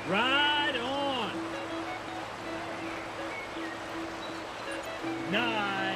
Right on. Nice.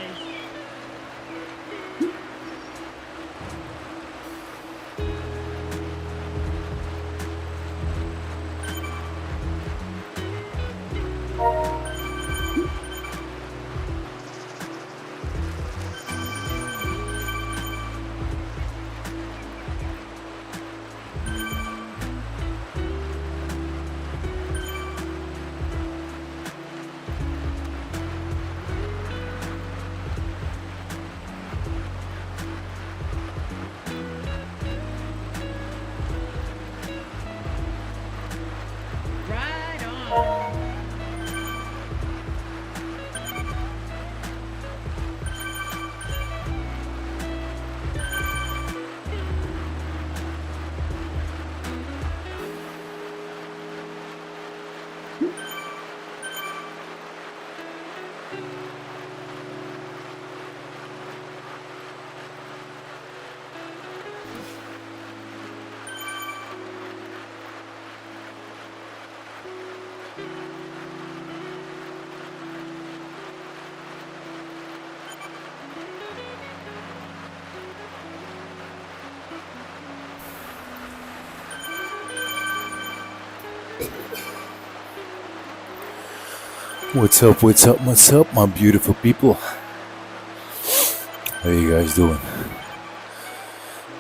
What's up, what's up, what's up, my beautiful people? How you guys doing?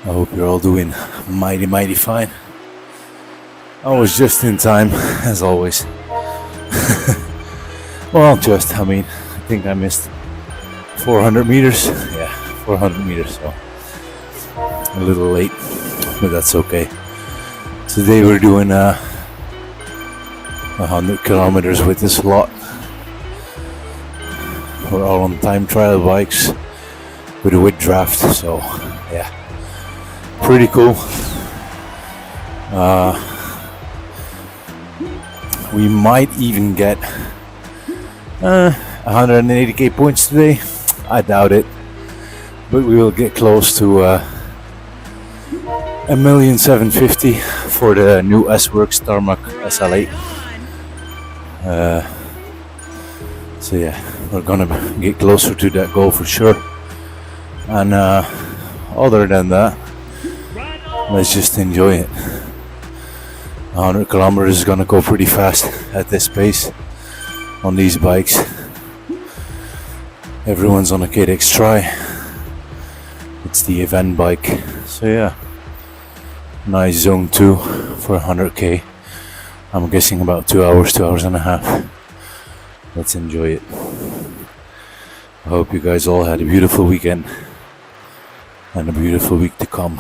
I hope you're all doing mighty, mighty fine. I was just in time, as always. Well, I think I missed 400 meters. Yeah, 400 meters, so a little late. but that's okay. Today we're doing 100 kilometers with this lot. We're all on time trial bikes with a wet draft, so yeah, pretty cool. We might even get 180k points today. I doubt it, but we will get close to 1,750,000 for the new S-Works Tarmac SL8. So yeah, we're gonna get closer to that goal for sure. And other than that, let's just enjoy it. 100 kilometers is gonna go pretty fast at this pace on these bikes. Everyone's on a KDX Tri. It's the event bike. So yeah, nice zone 2 for 100k. I'm guessing about 2 hours, 2 hours and a half. Let's enjoy it. I hope you guys all had a beautiful weekend and a beautiful week to come.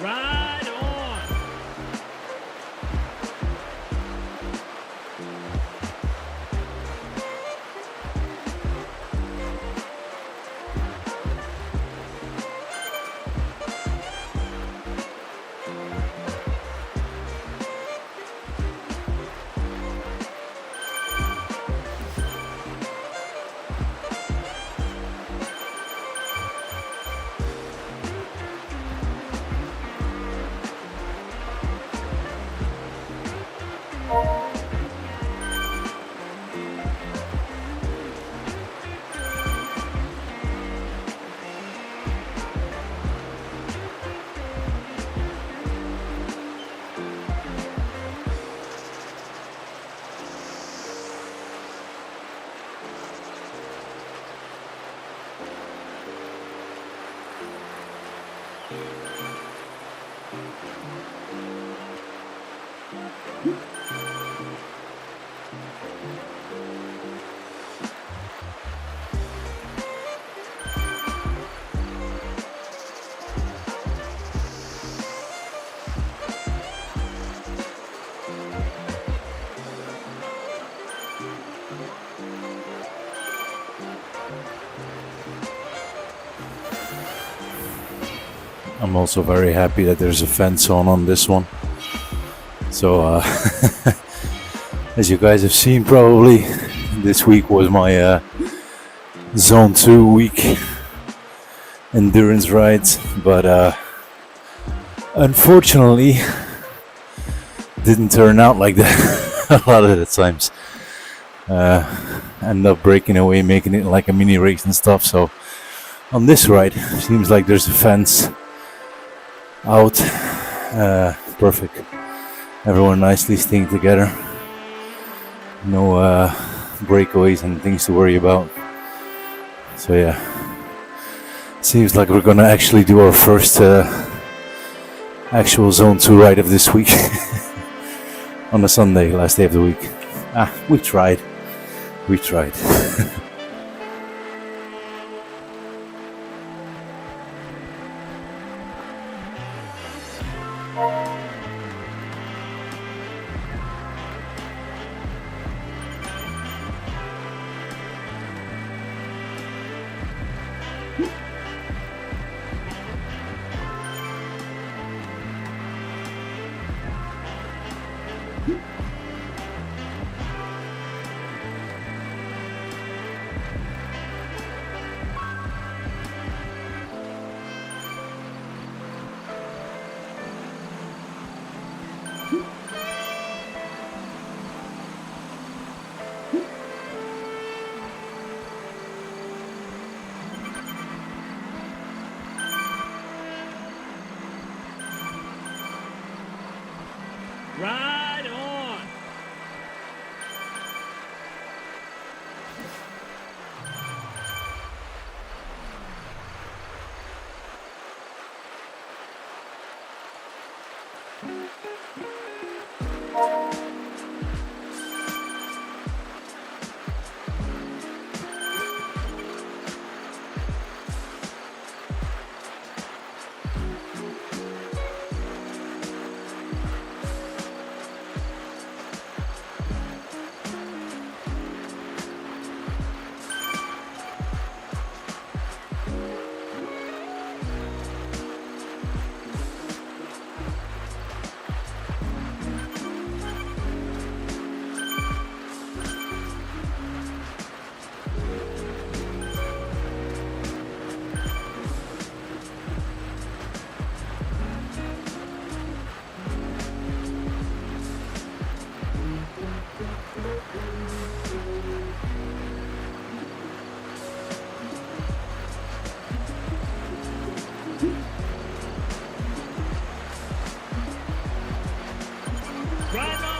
Ride on. I'm also very happy that there's a fence on this one. So as you guys have seen probably, this week was my zone 2 week endurance rides, but unfortunately didn't turn out like that a lot of the times. End up breaking away, making it like a mini race and stuff. So on this ride, seems like there's a fence out. Perfect. Everyone nicely staying together. No breakaways and things to worry about. So yeah, seems like we're gonna actually do our first actual zone 2 ride of this week on a Sunday, last day of the week. We tried. Ride on. Ride on.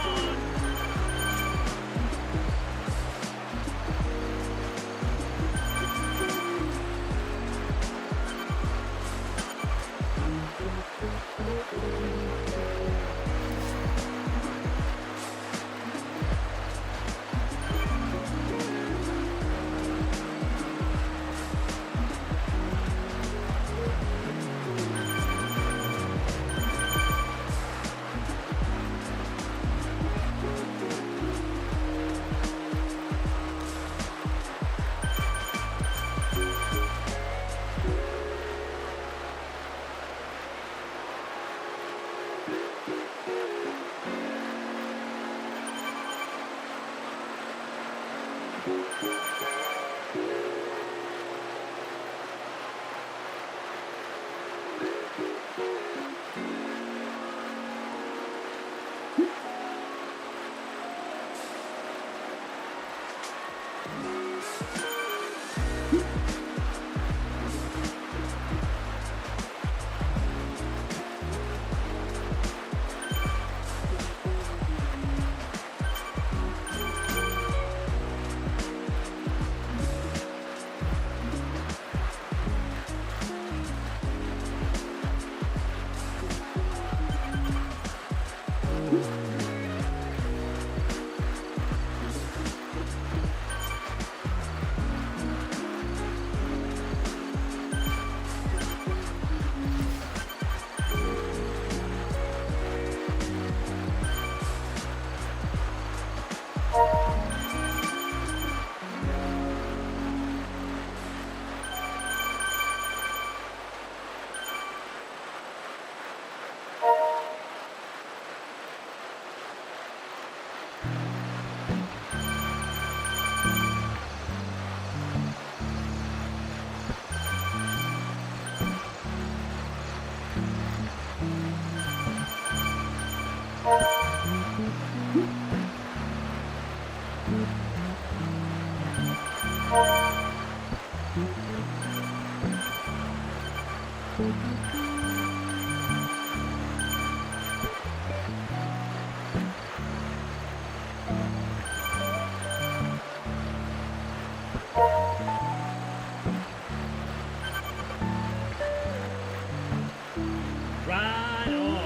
Ride on.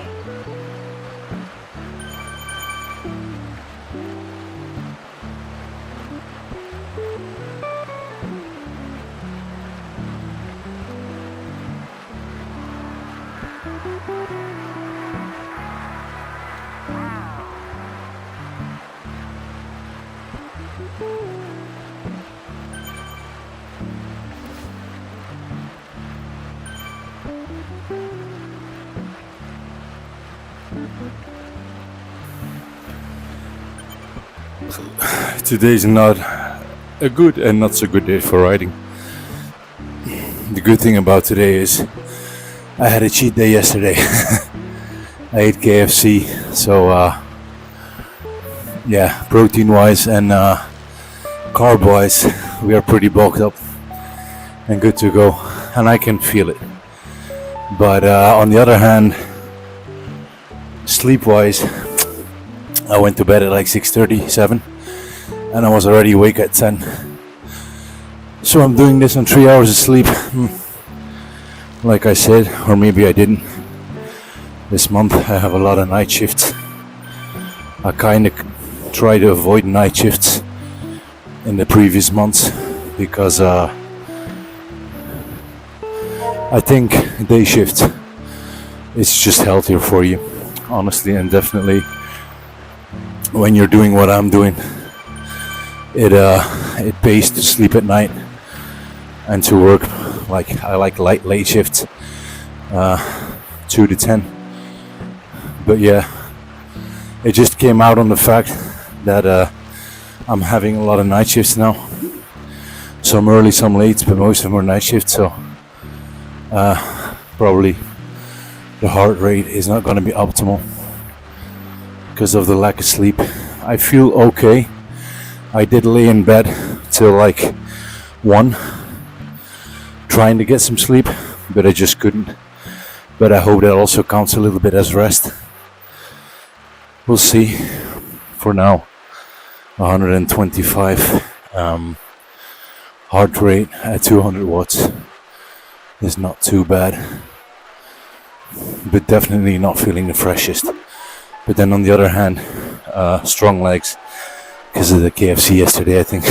Today's not a good and not so good day for riding. The good thing about today is I had a cheat day yesterday. I ate KFC, so yeah, protein wise and carb wise, we are pretty bulked up and good to go, and I can feel it. But on the other hand, sleep wise, I went to bed at like 6:37 and I was already awake at 10. So I'm doing this on 3 hours of sleep. Like I said, or maybe I didn't. This month I have a lot of night shifts. I kind of try to avoid night shifts in the previous months because I think day shift is just healthier for you, honestly, and definitely when you're doing what I'm doing, it pays to sleep at night and to work. Like I like late shifts, 2 to 10. But yeah, it just came out on the fact that I'm having a lot of night shifts now. Some early, some late, but most of them are night shifts. So probably the heart rate is not going to be optimal because of the lack of sleep. I feel okay. I did lay in bed till like 1, trying to get some sleep, but I just couldn't. But I hope that also counts a little bit as rest. We'll see. For now, 125 heart rate at 200 watts is not too bad, but definitely not feeling the freshest. But then on the other hand, strong legs because of the KFC yesterday, I think.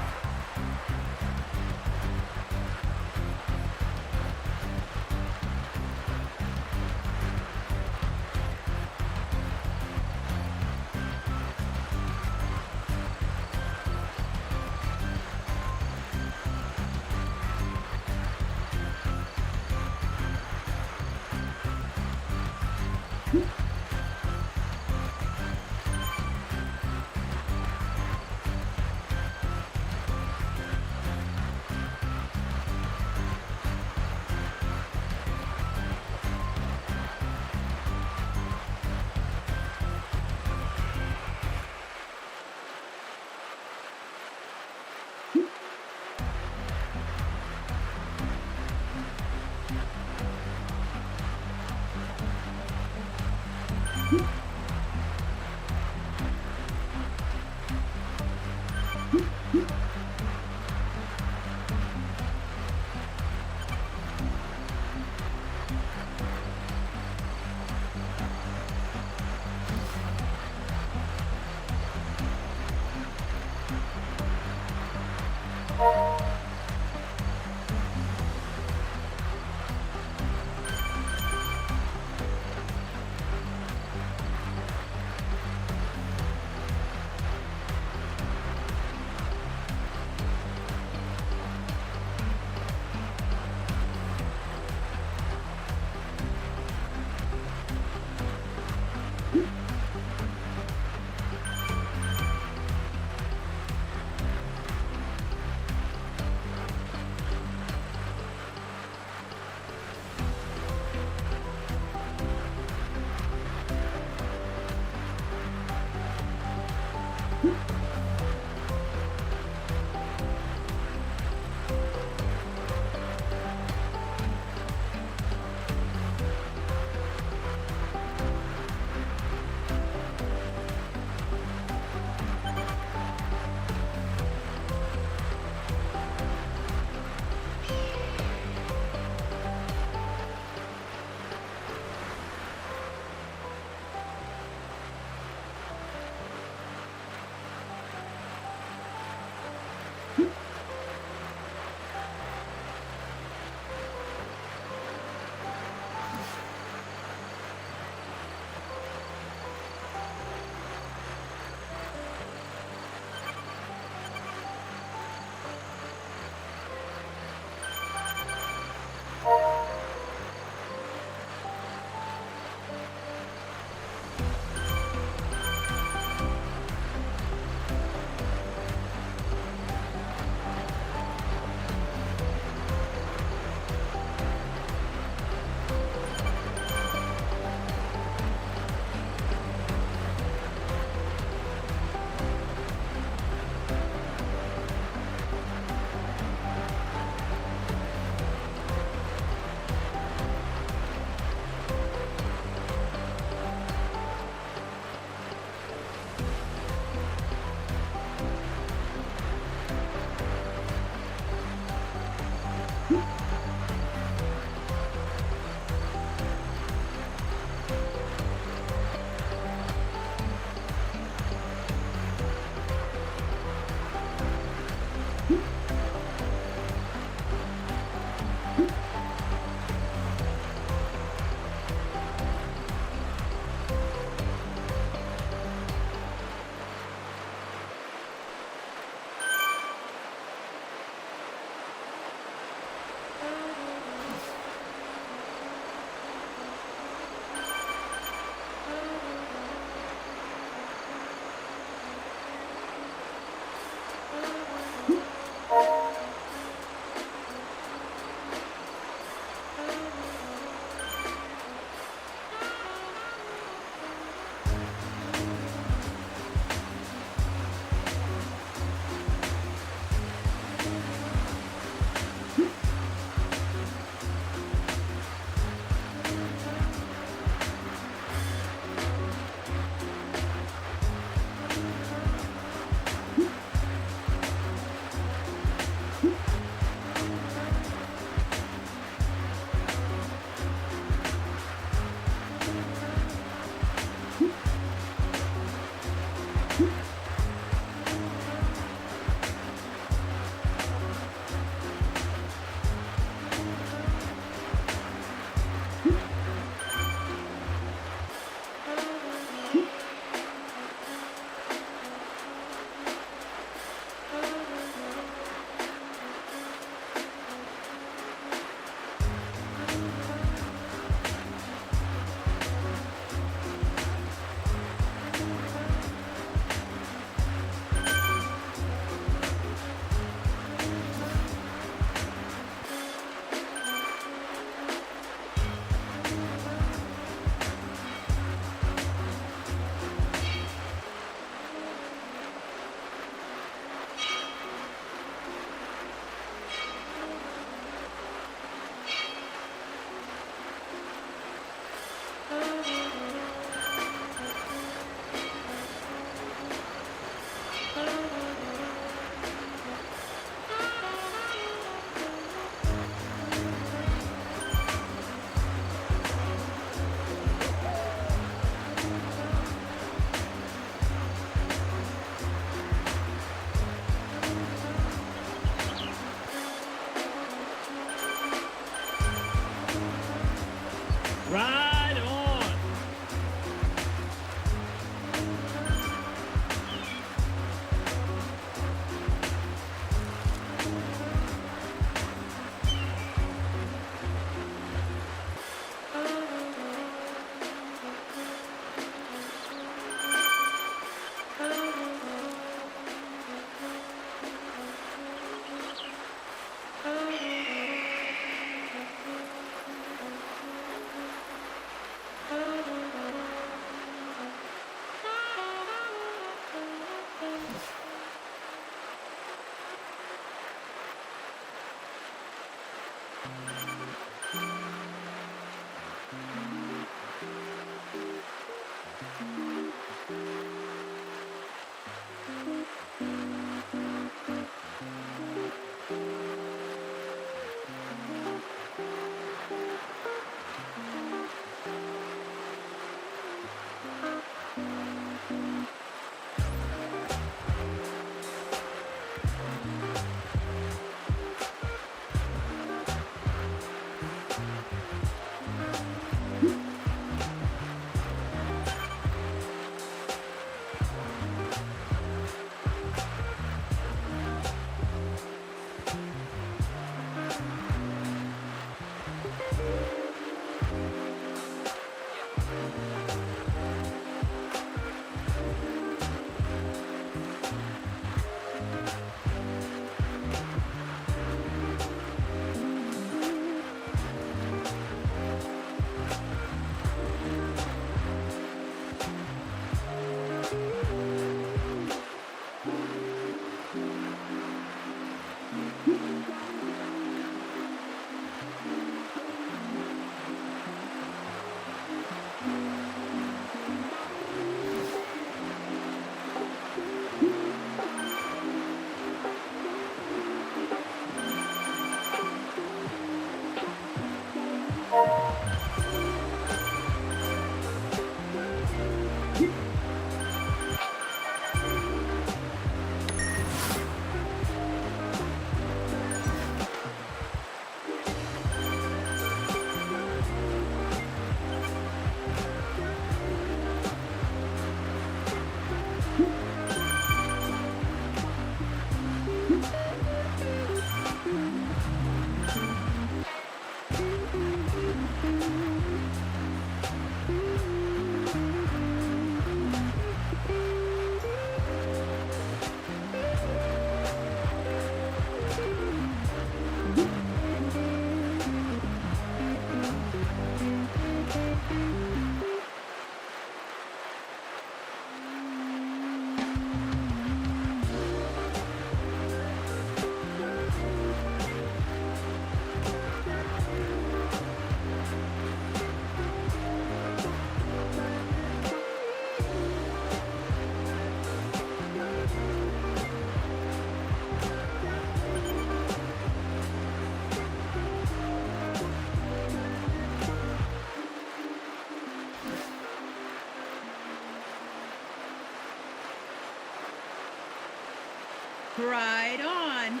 Right on.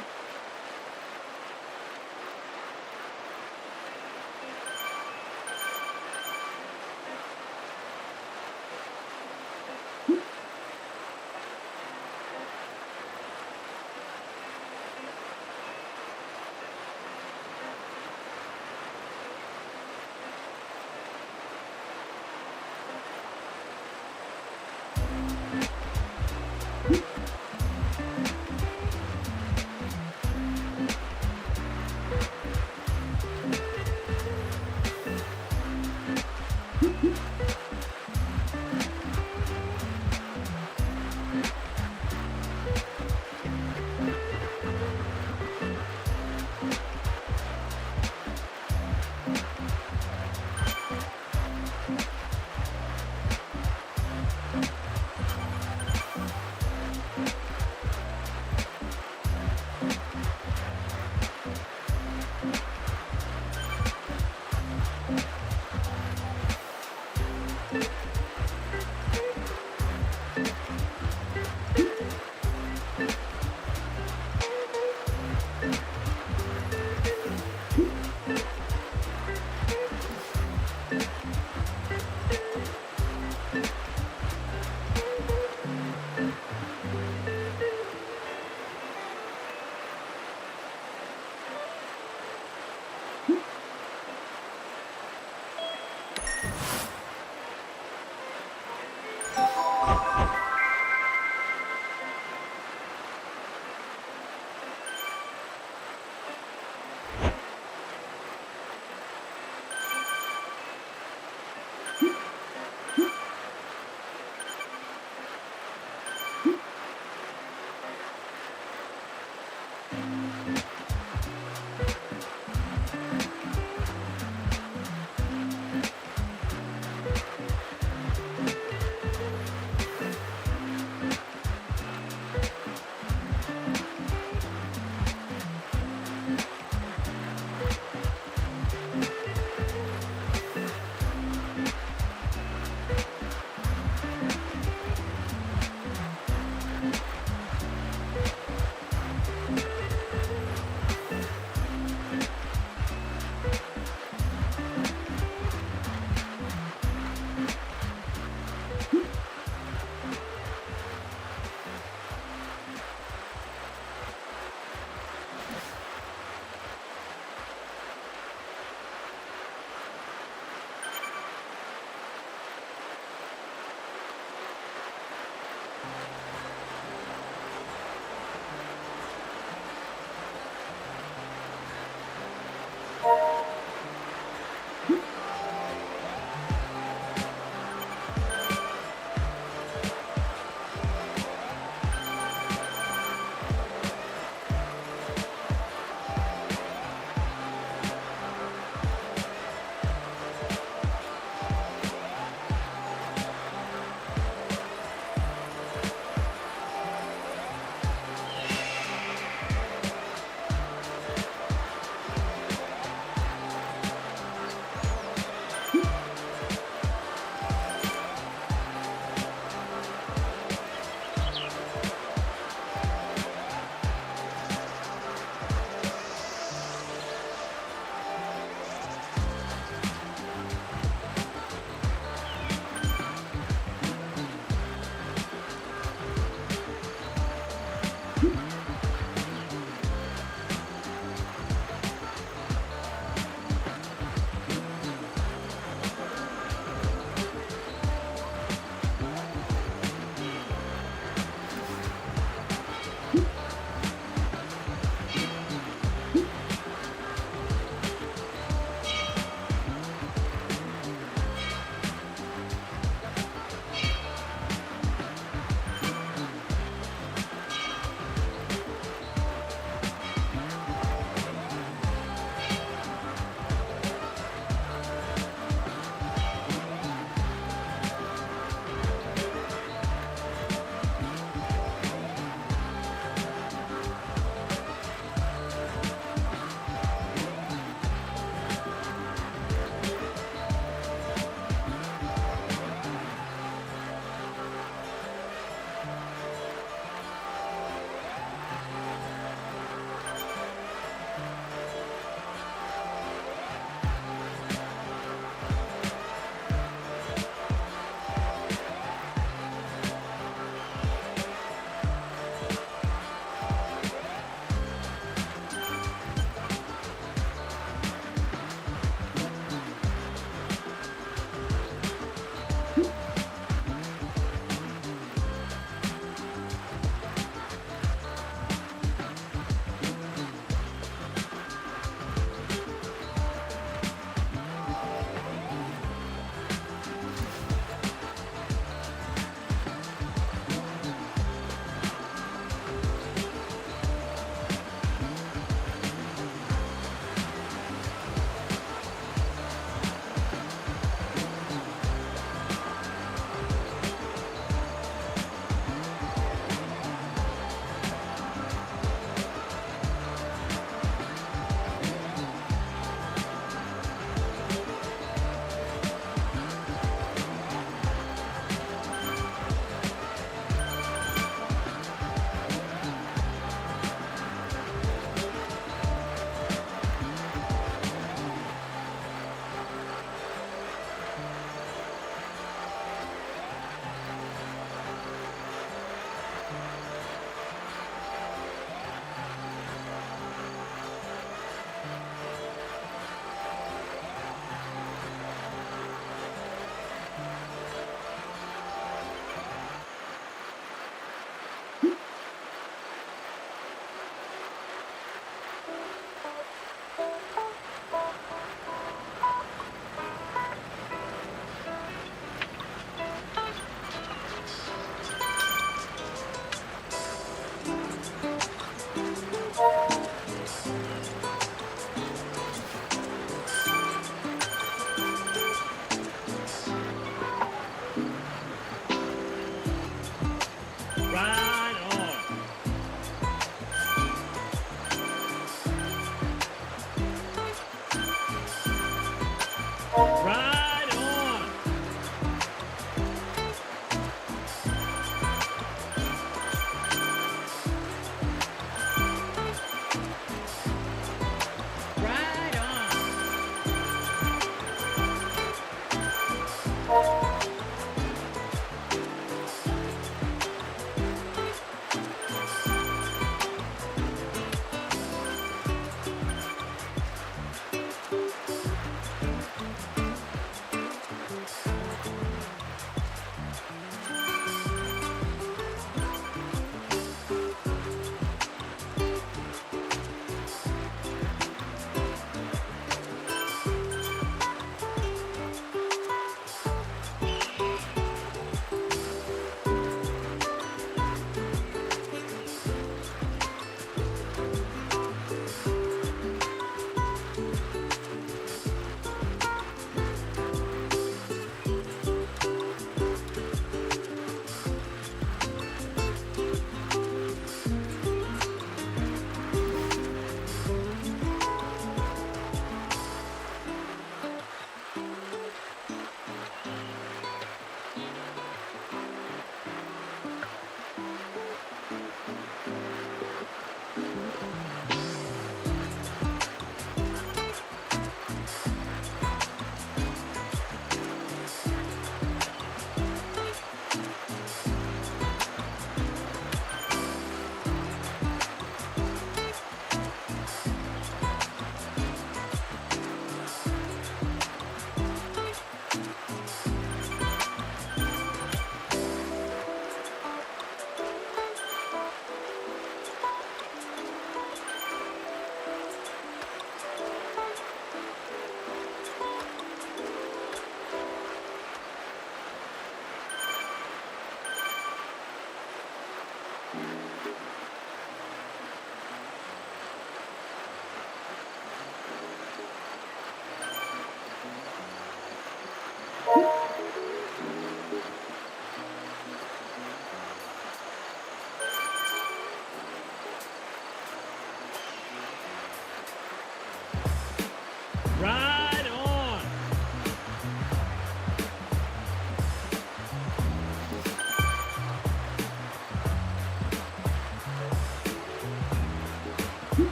Ride on.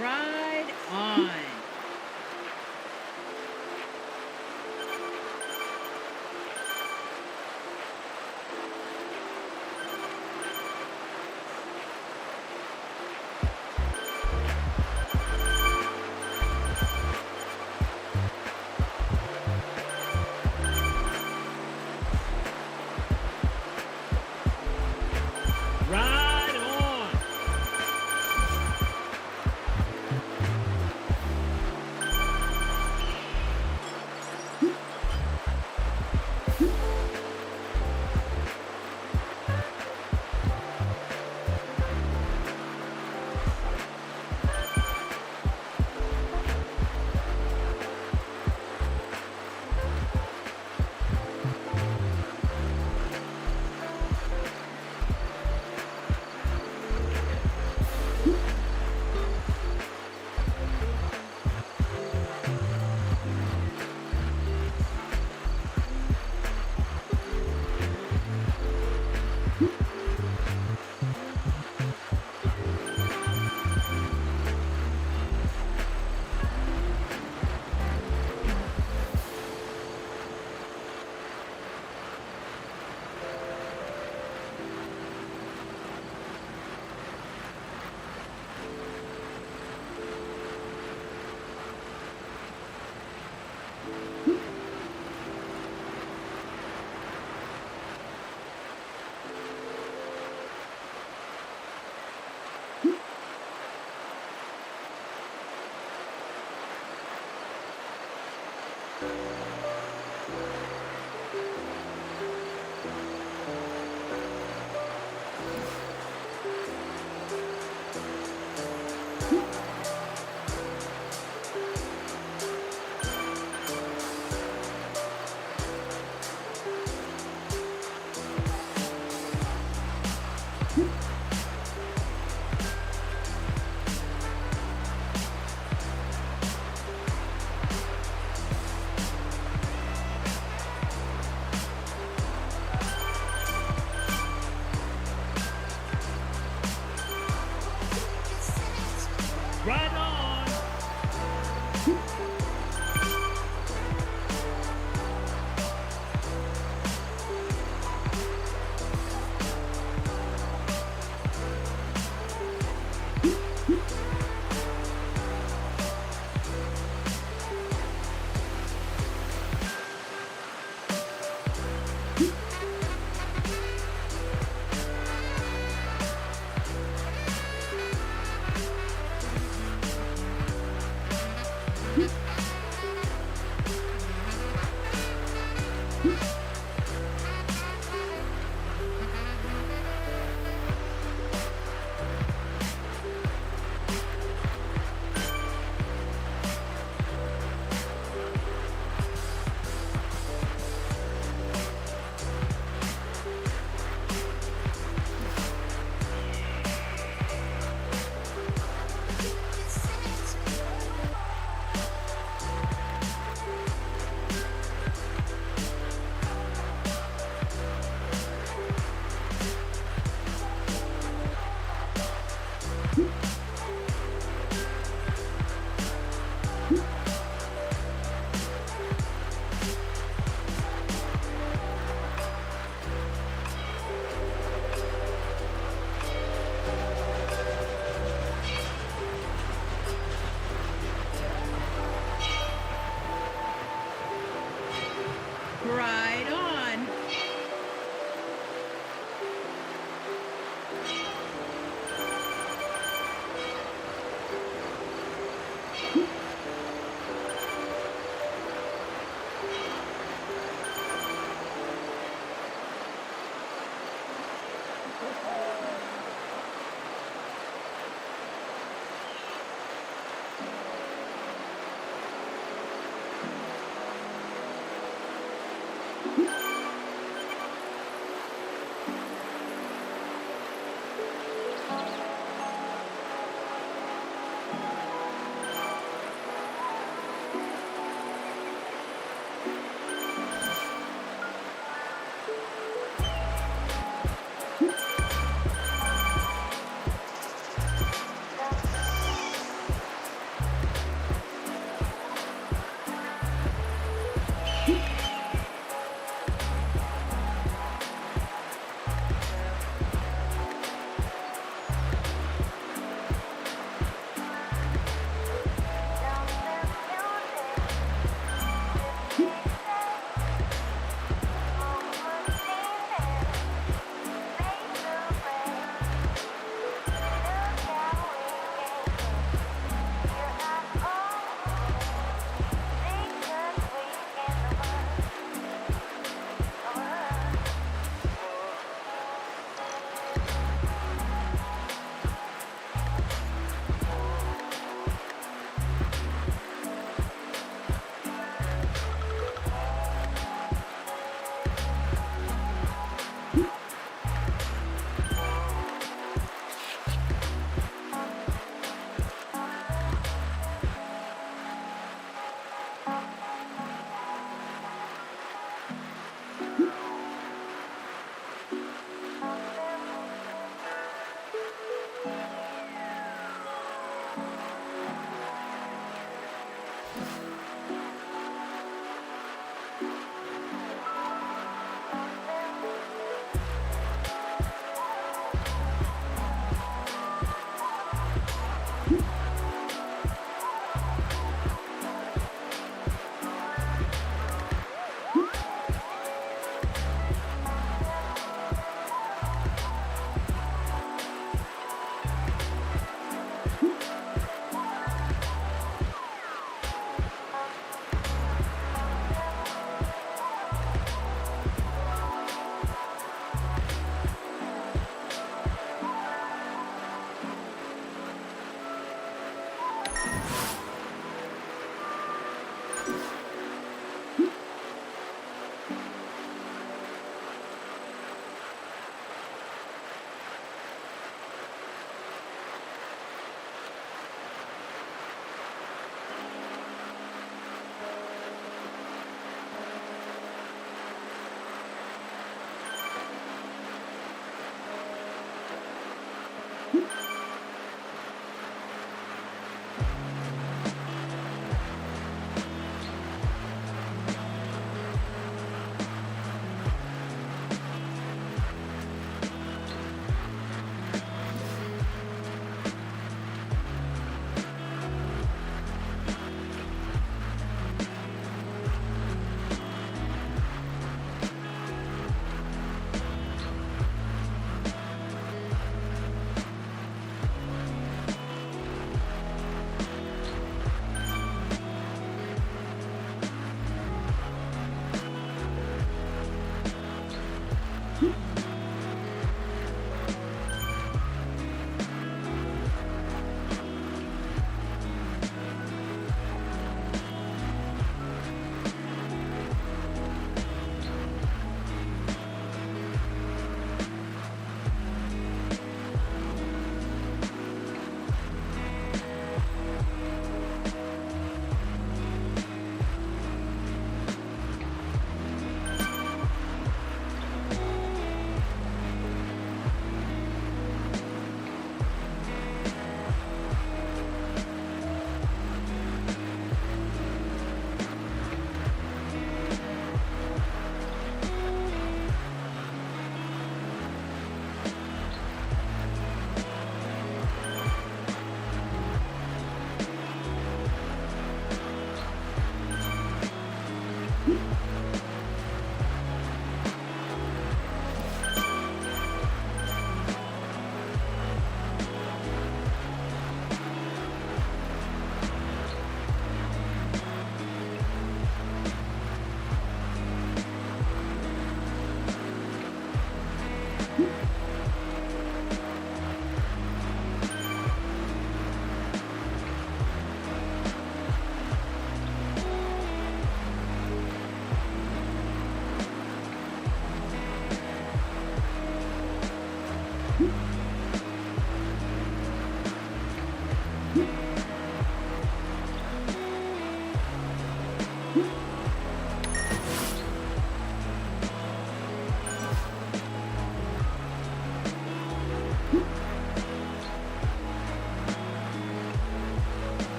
Ride on. Ride on. Ride on. Ride on.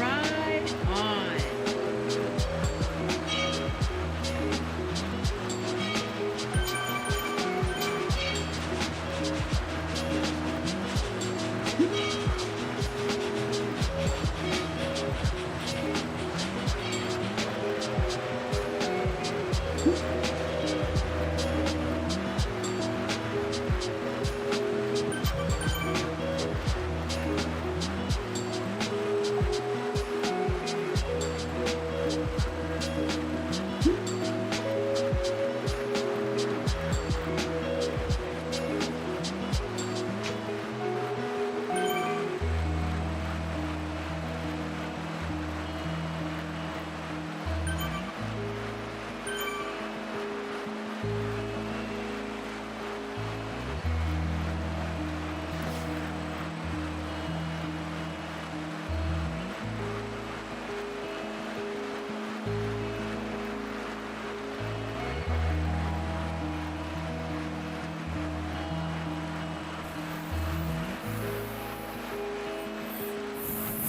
Ride on.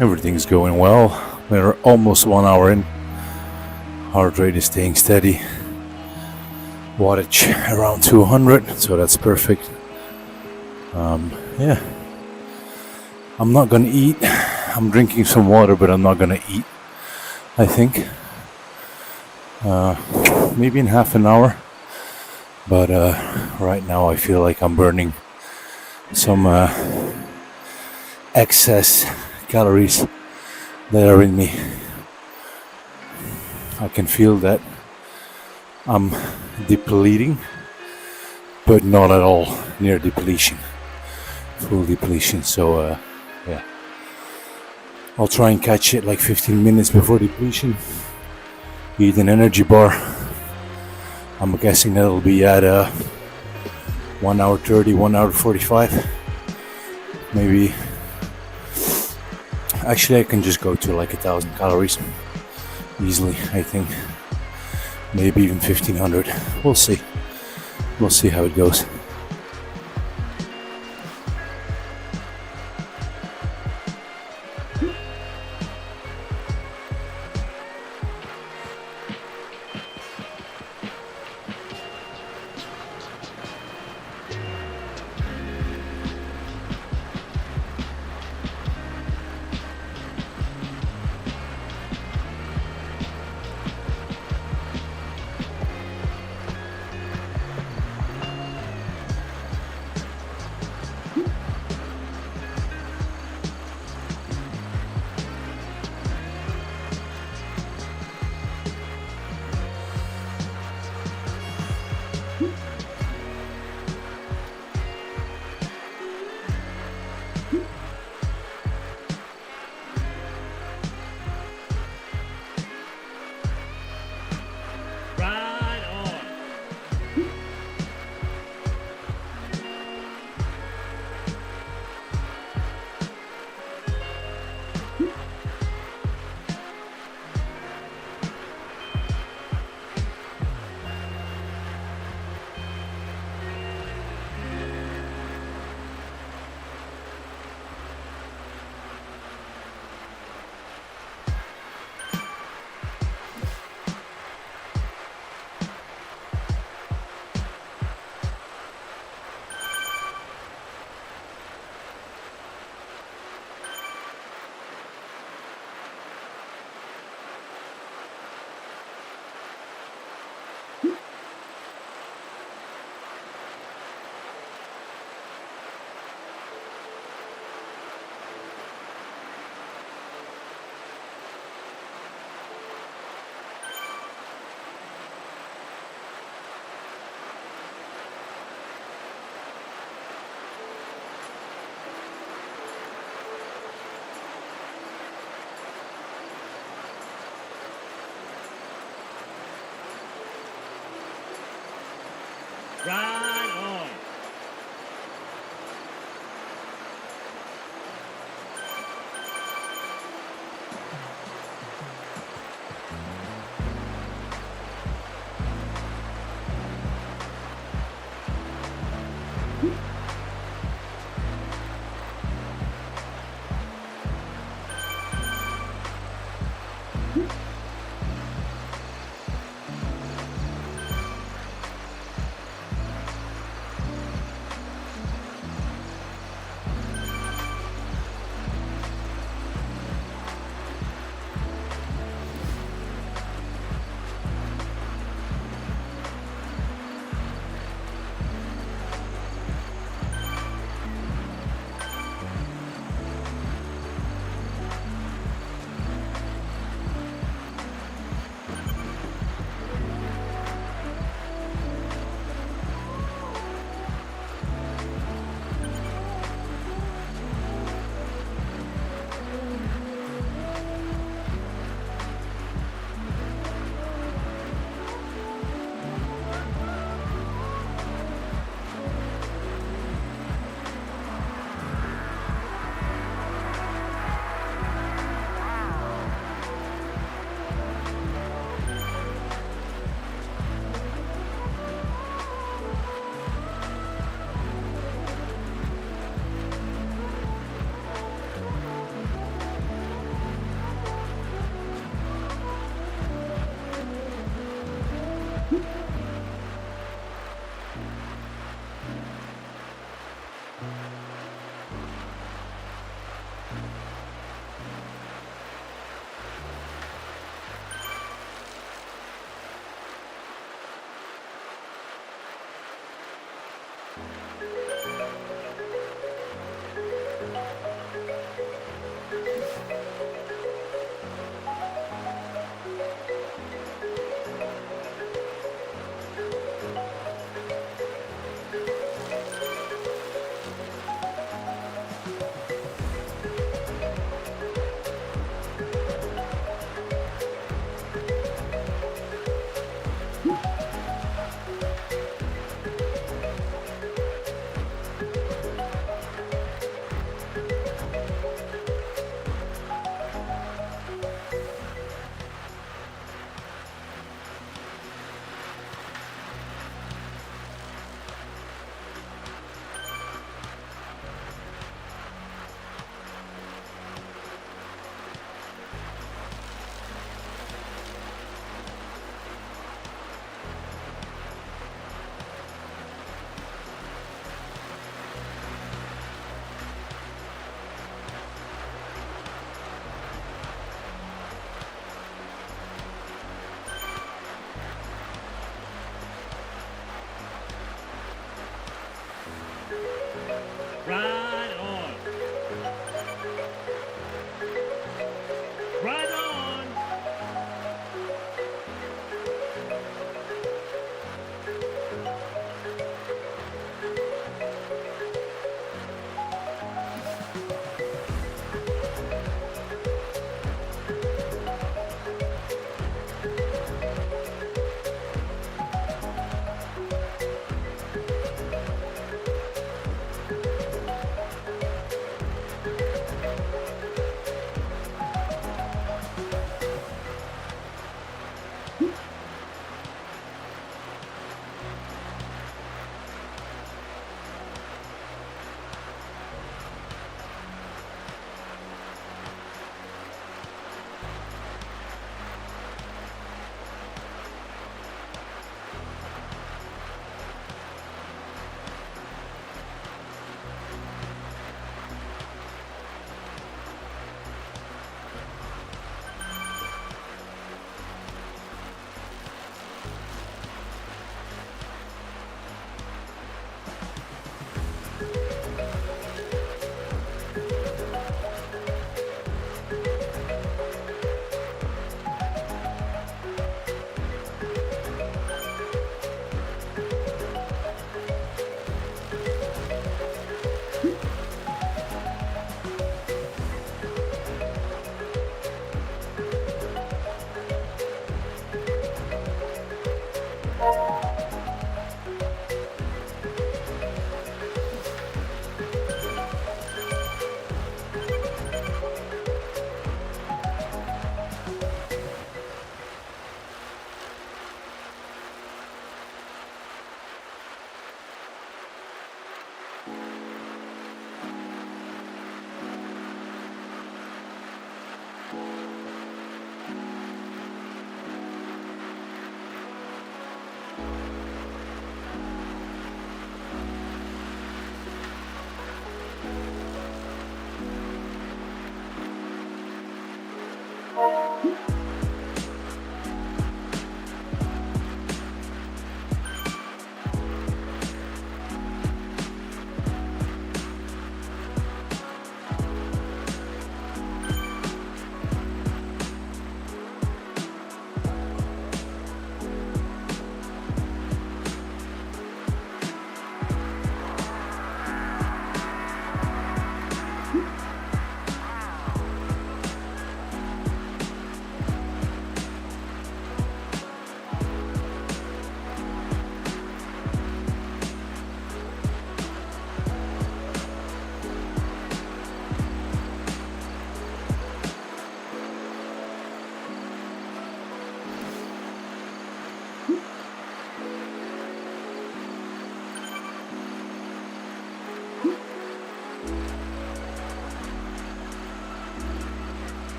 Everything's going well. We're almost 1 hour in. Heart rate is staying steady. Wattage around 200, so that's perfect. Yeah. I'm not gonna eat. I'm drinking some water, but I'm not gonna eat, I think. Maybe in half an hour. But right now I feel like I'm burning some excess calories that are in me. I can feel that I'm depleting, but not at all near depletion, full depletion. So yeah, I'll try and catch it like 15 minutes before depletion. Eat an energy bar. I'm guessing that'll be at 1 hour 30, 1 hour 45, maybe. Actually, I can just go to like 1,000 calories easily, I think. Maybe even 1,500. We'll see. We'll see how it goes. Right on. Right on. Right on.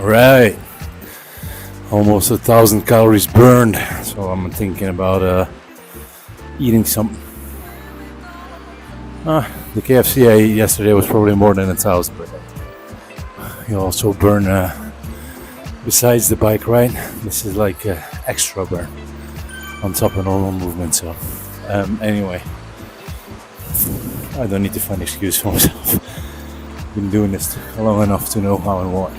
Right. Almost 1,000 calories burned. So I'm thinking about eating something. The KFC I ate yesterday was probably more than 1,000, but you also burn besides the bike ride. This is like extra burn on top of normal movement. So anyway, I don't need to find an excuse for myself. Been doing this long enough to know how and what.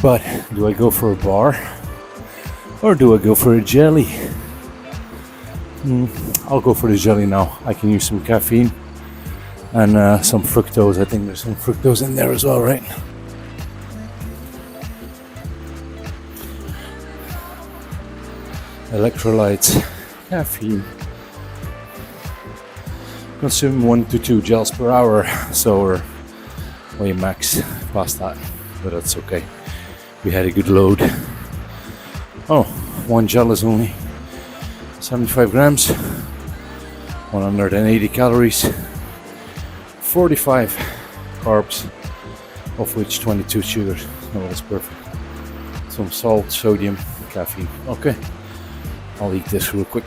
But do I go for a bar or do I go for a jelly? I'll go for the jelly now. I can use some caffeine and some fructose. I think there's some fructose in there as well, right? Electrolytes, caffeine. Consume 1 to 2 gels per hour, so we're way max past that, but that's okay. We had a good load. Oh, 1 gel is only 75 grams, 180 calories, 45 carbs, of which 22 sugars. No, that's perfect. Some salt, sodium, caffeine. Okay, I'll eat this real quick.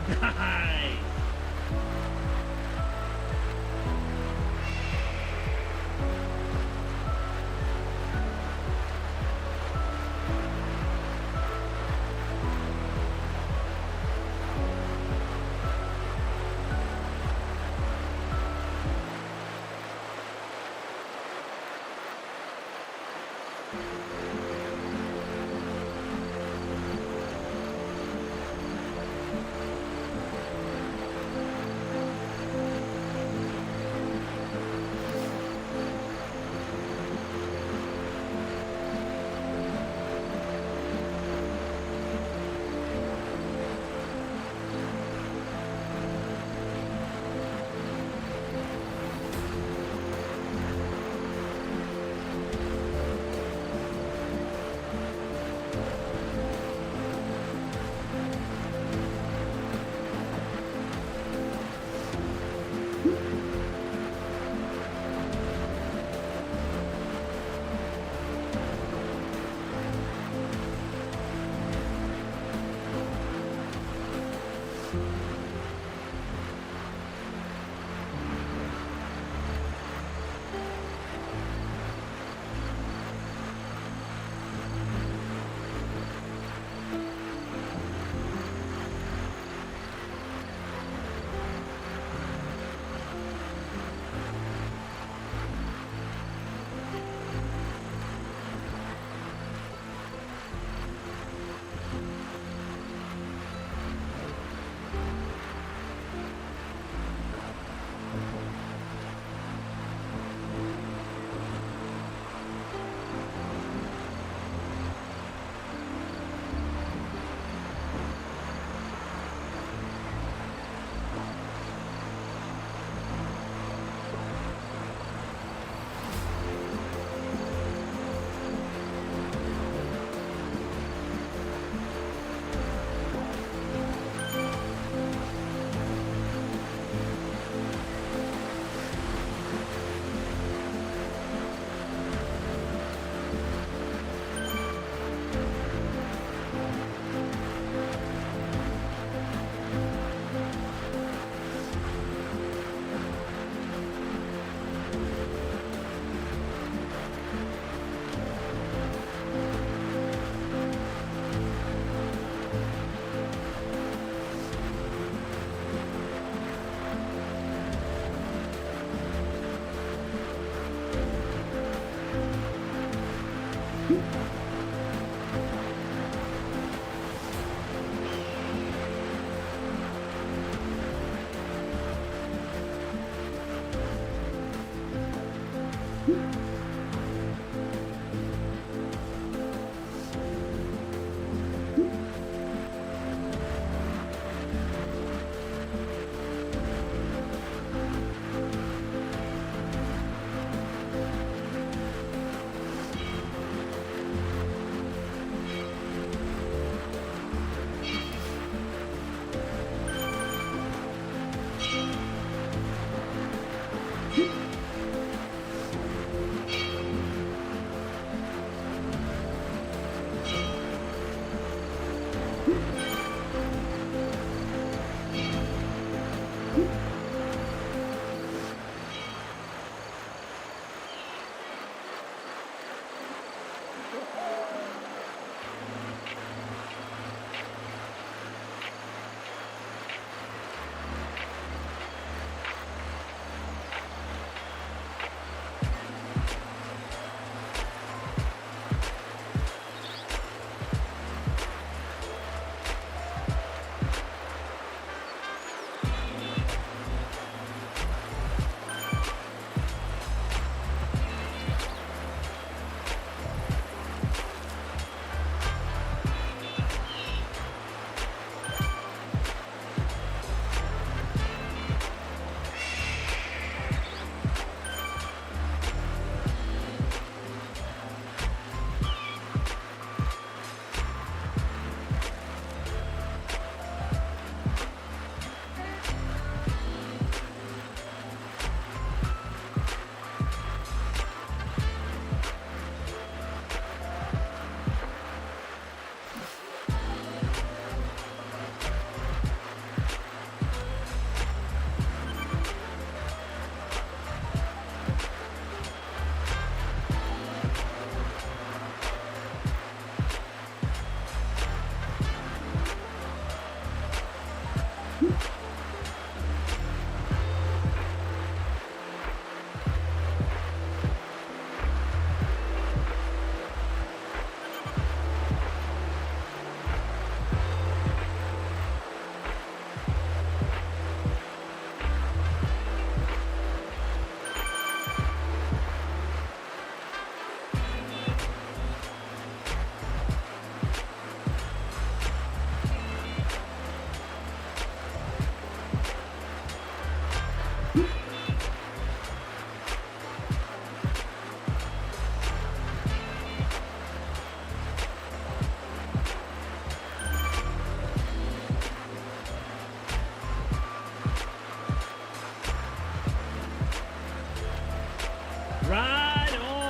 Nice. Right on.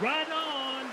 Right on.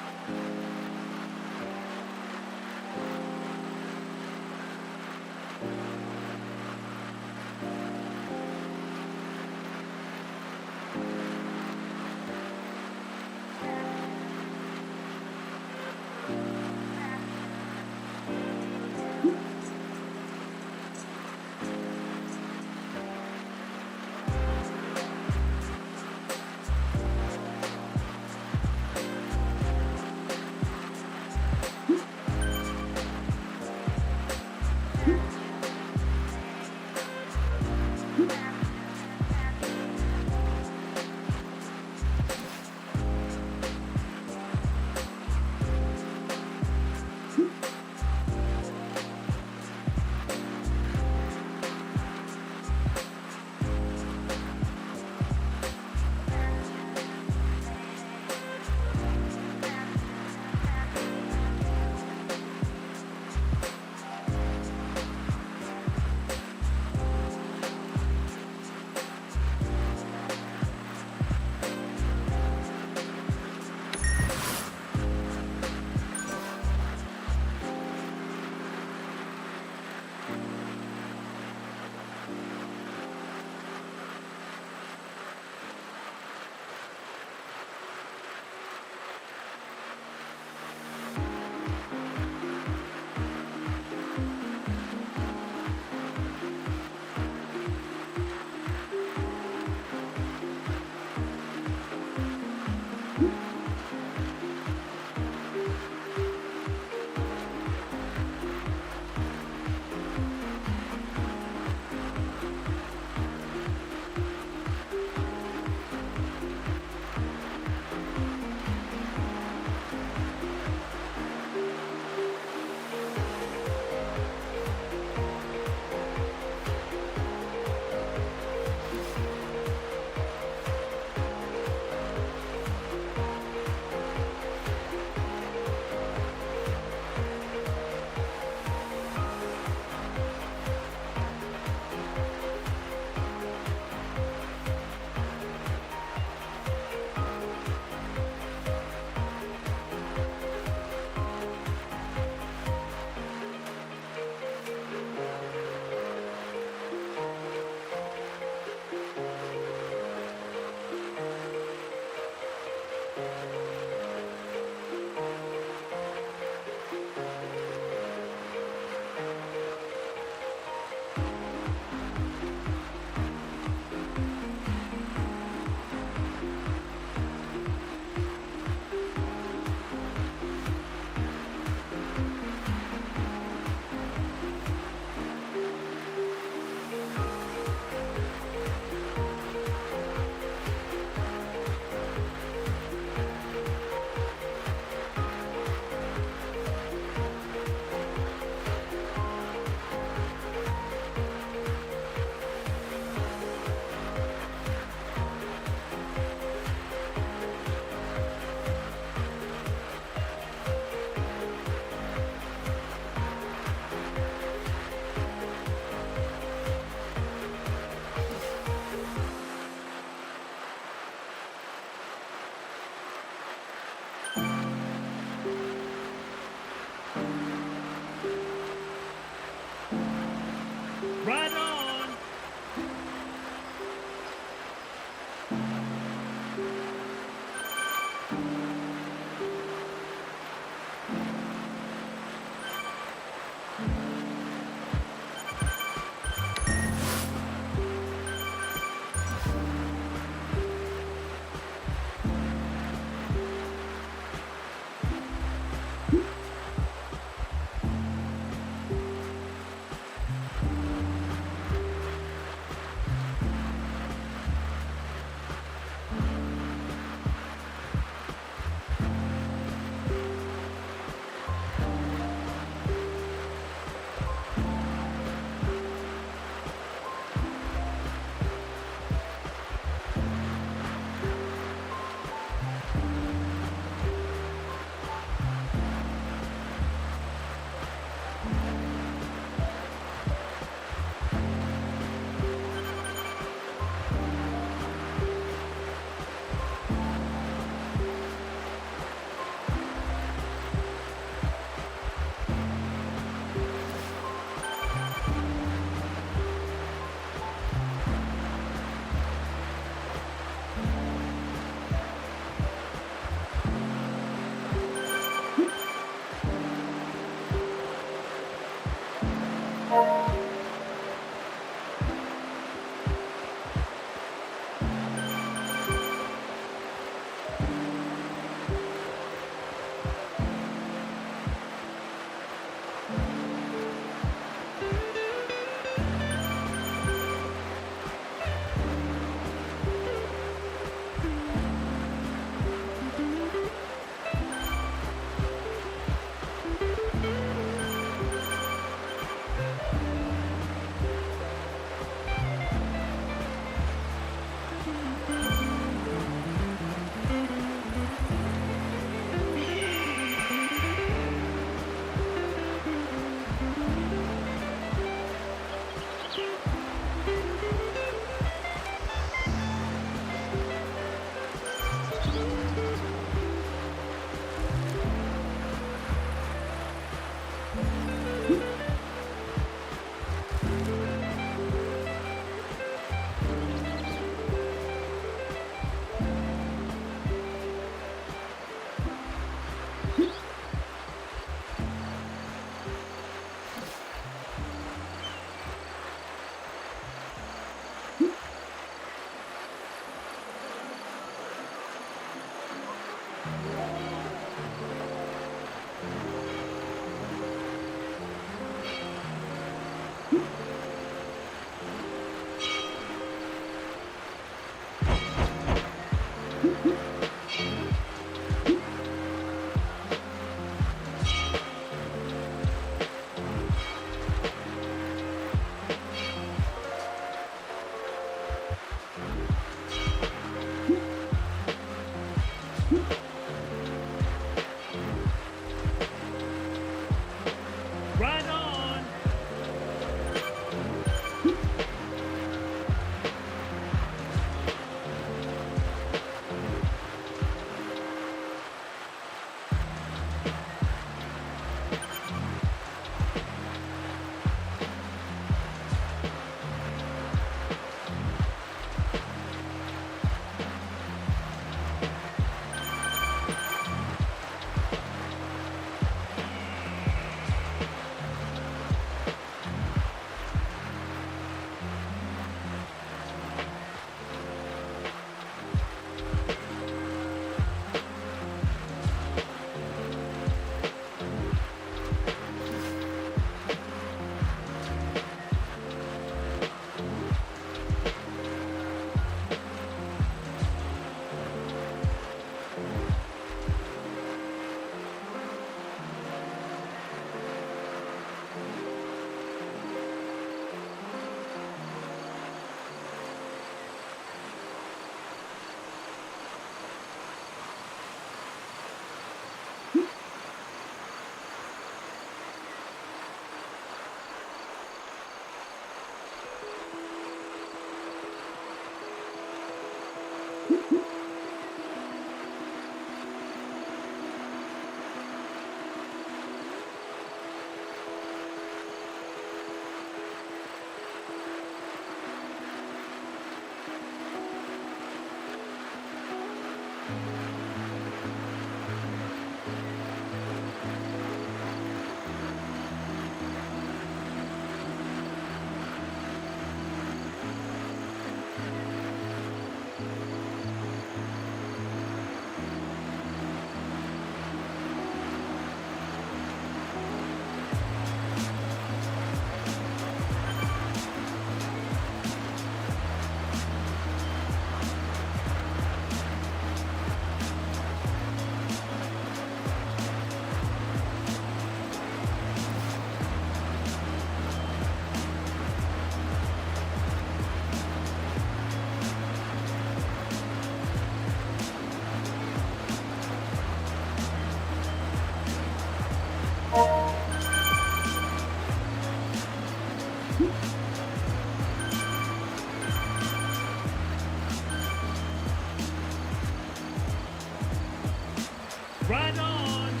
Right on.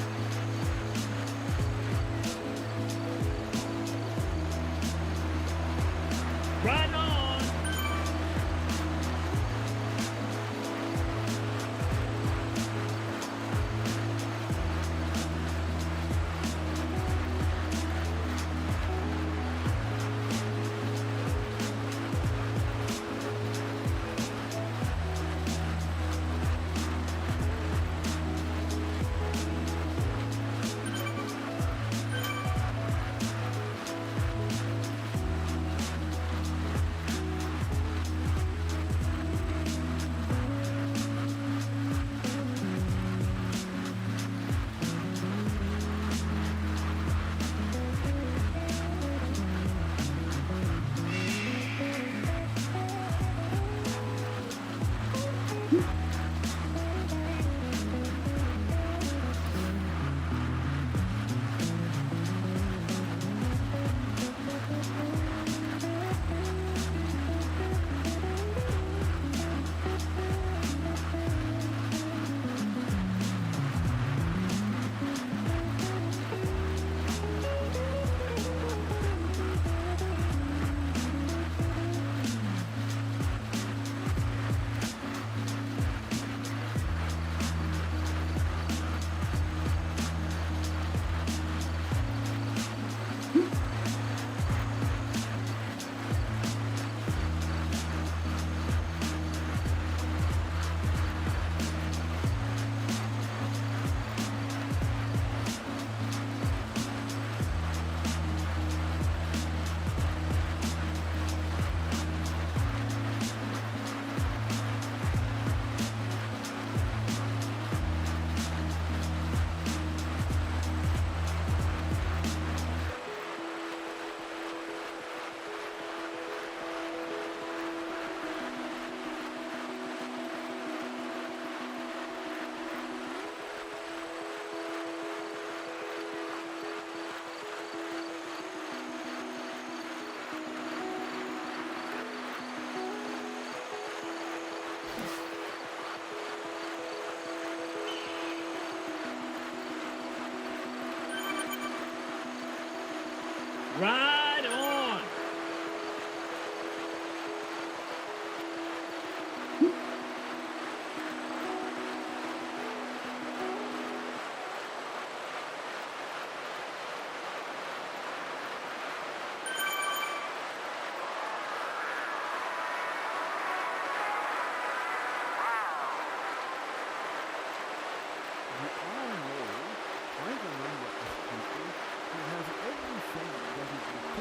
Right on. Right on. You all know quite a number of people who have everything that is required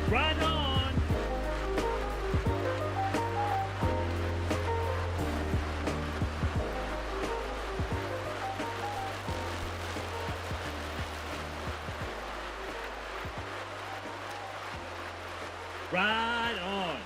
Right on. Right on.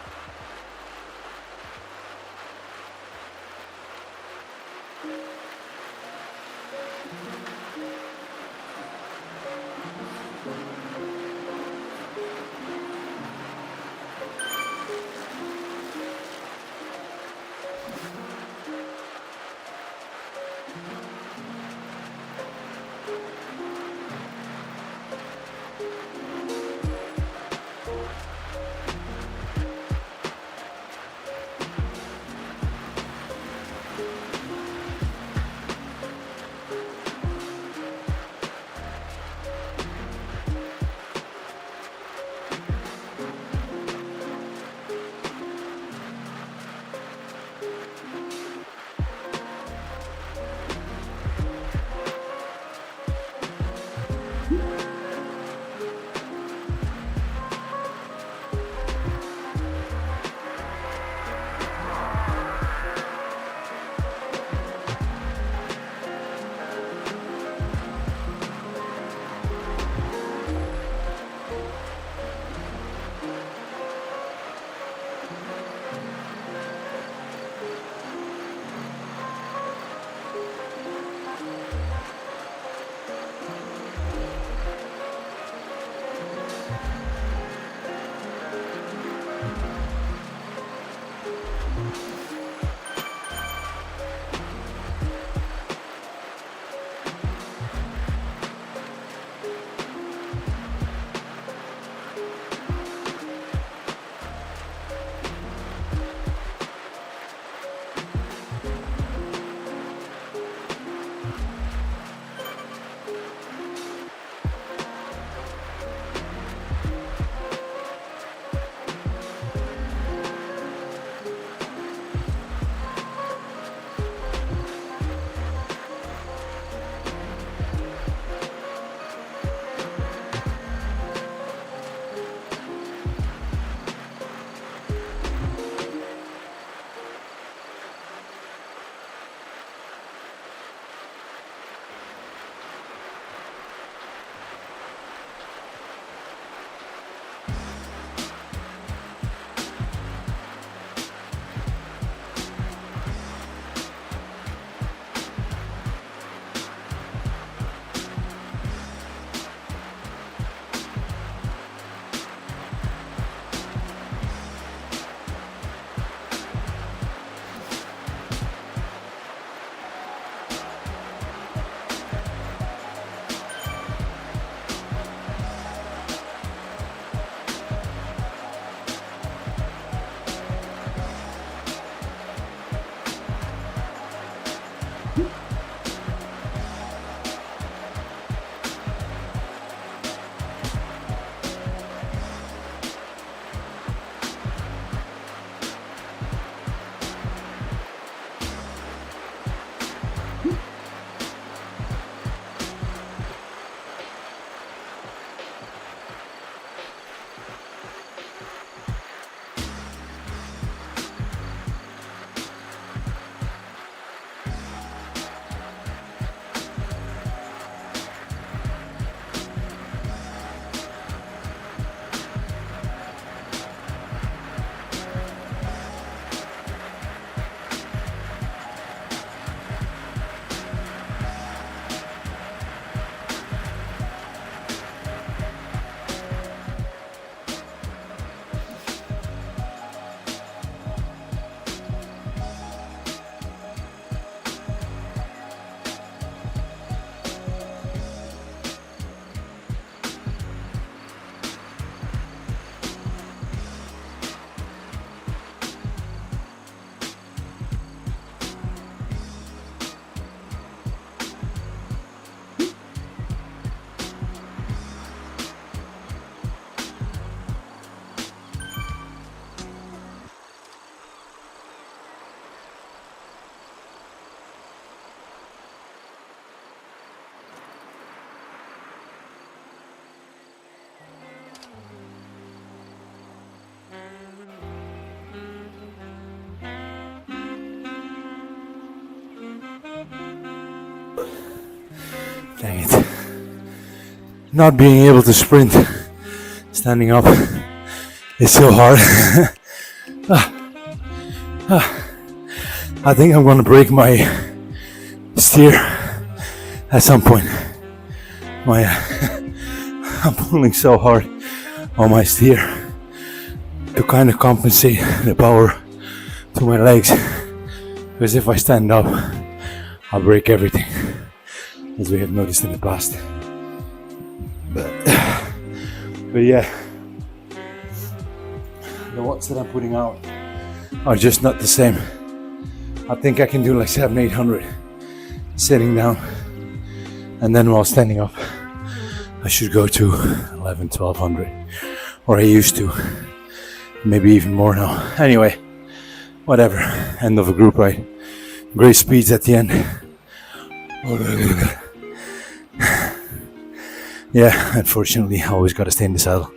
Dang it. Not being able to sprint standing up is so hard. I think I'm gonna break my steer at some point. I'm pulling so hard on my steer to kind of compensate the power to my legs, because if I stand up I'll break everything, as we have noticed in the past. But yeah, the watts that I'm putting out are just not the same. I think I can do like 700-800 sitting down, and then while standing up I should go to 1100-1200, or I used to, maybe even more now. Anyway, whatever, end of a group ride. Great speeds at the end. Yeah, unfortunately I always gotta stay in the saddle,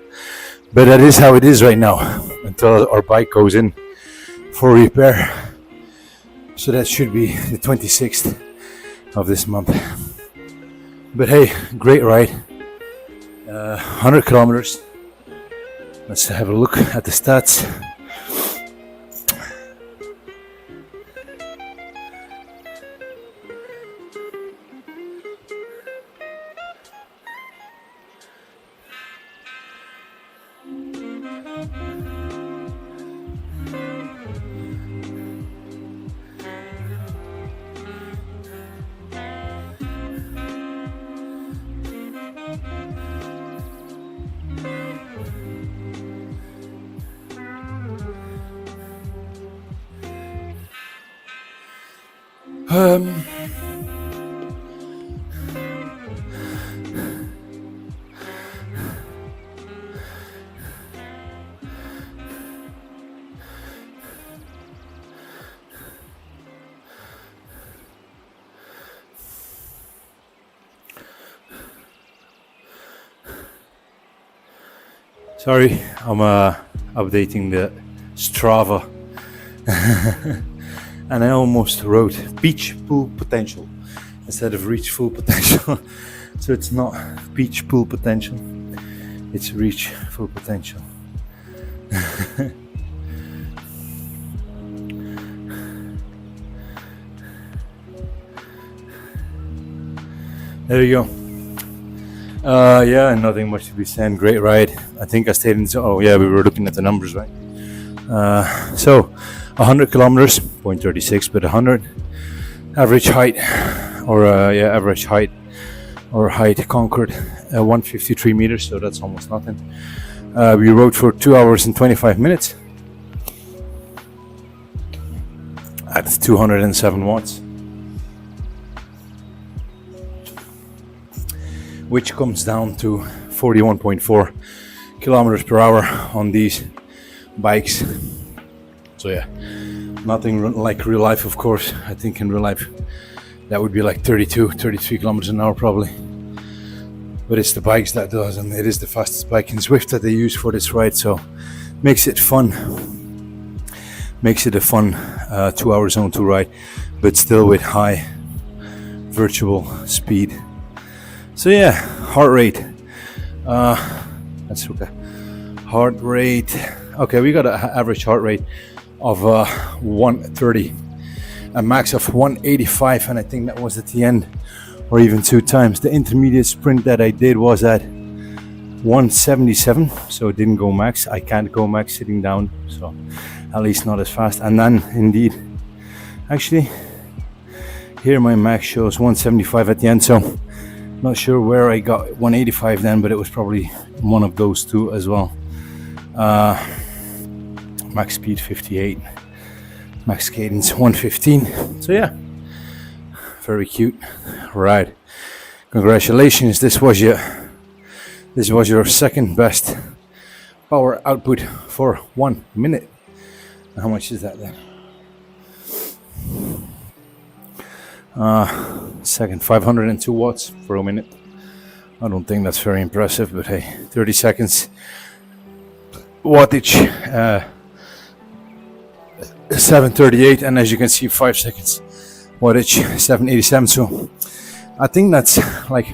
but that is how it is right now until our bike goes in for repair. So that should be the 26th of this month. But hey, great ride. 100 kilometers. Let's have a look at the stats. Sorry, I'm updating the Strava. And I almost wrote beach pool potential instead of reach full potential. So it's not beach pool potential, it's reach full potential. There you go. Yeah, nothing much to be said. Great ride. I think I stayed in. Oh yeah, we were looking at the numbers, right? So 100 kilometers, 0.36, but 100 average height, or average height or height conquered, 153 meters. So that's almost nothing. We rode for 2 hours and 25 minutes at 207 watts. Which comes down to 41.4 kilometers per hour on these bikes. So yeah, nothing like real life, of course. I think in real life that would be like 33 kilometers an hour probably. But it's the bikes that does, and it is the fastest bike in Zwift that they use for this ride, so makes it fun. Makes it a fun 2 hour zone 2 ride, but still with high virtual speed. So yeah, heart rate. Let's look at heart rate. Okay, we got an average heart rate of 130, a max of 185, and I think that was at the end, or even 2 times. The intermediate sprint that I did was at 177, so it didn't go max. I can't go max sitting down, so at least not as fast. And then indeed, actually, here my max shows 175 at the end, so not sure where I got 185 then, but it was probably one of those two as well. Max speed 58, max cadence 115. So yeah, very cute. Right, congratulations. This was your second best power output for 1 minute. How much is that then? Second, 502 watts for a minute. I don't think that's very impressive, but hey, 30 seconds wattage, 738, and as you can see, 5 seconds wattage, 787. So I think that's like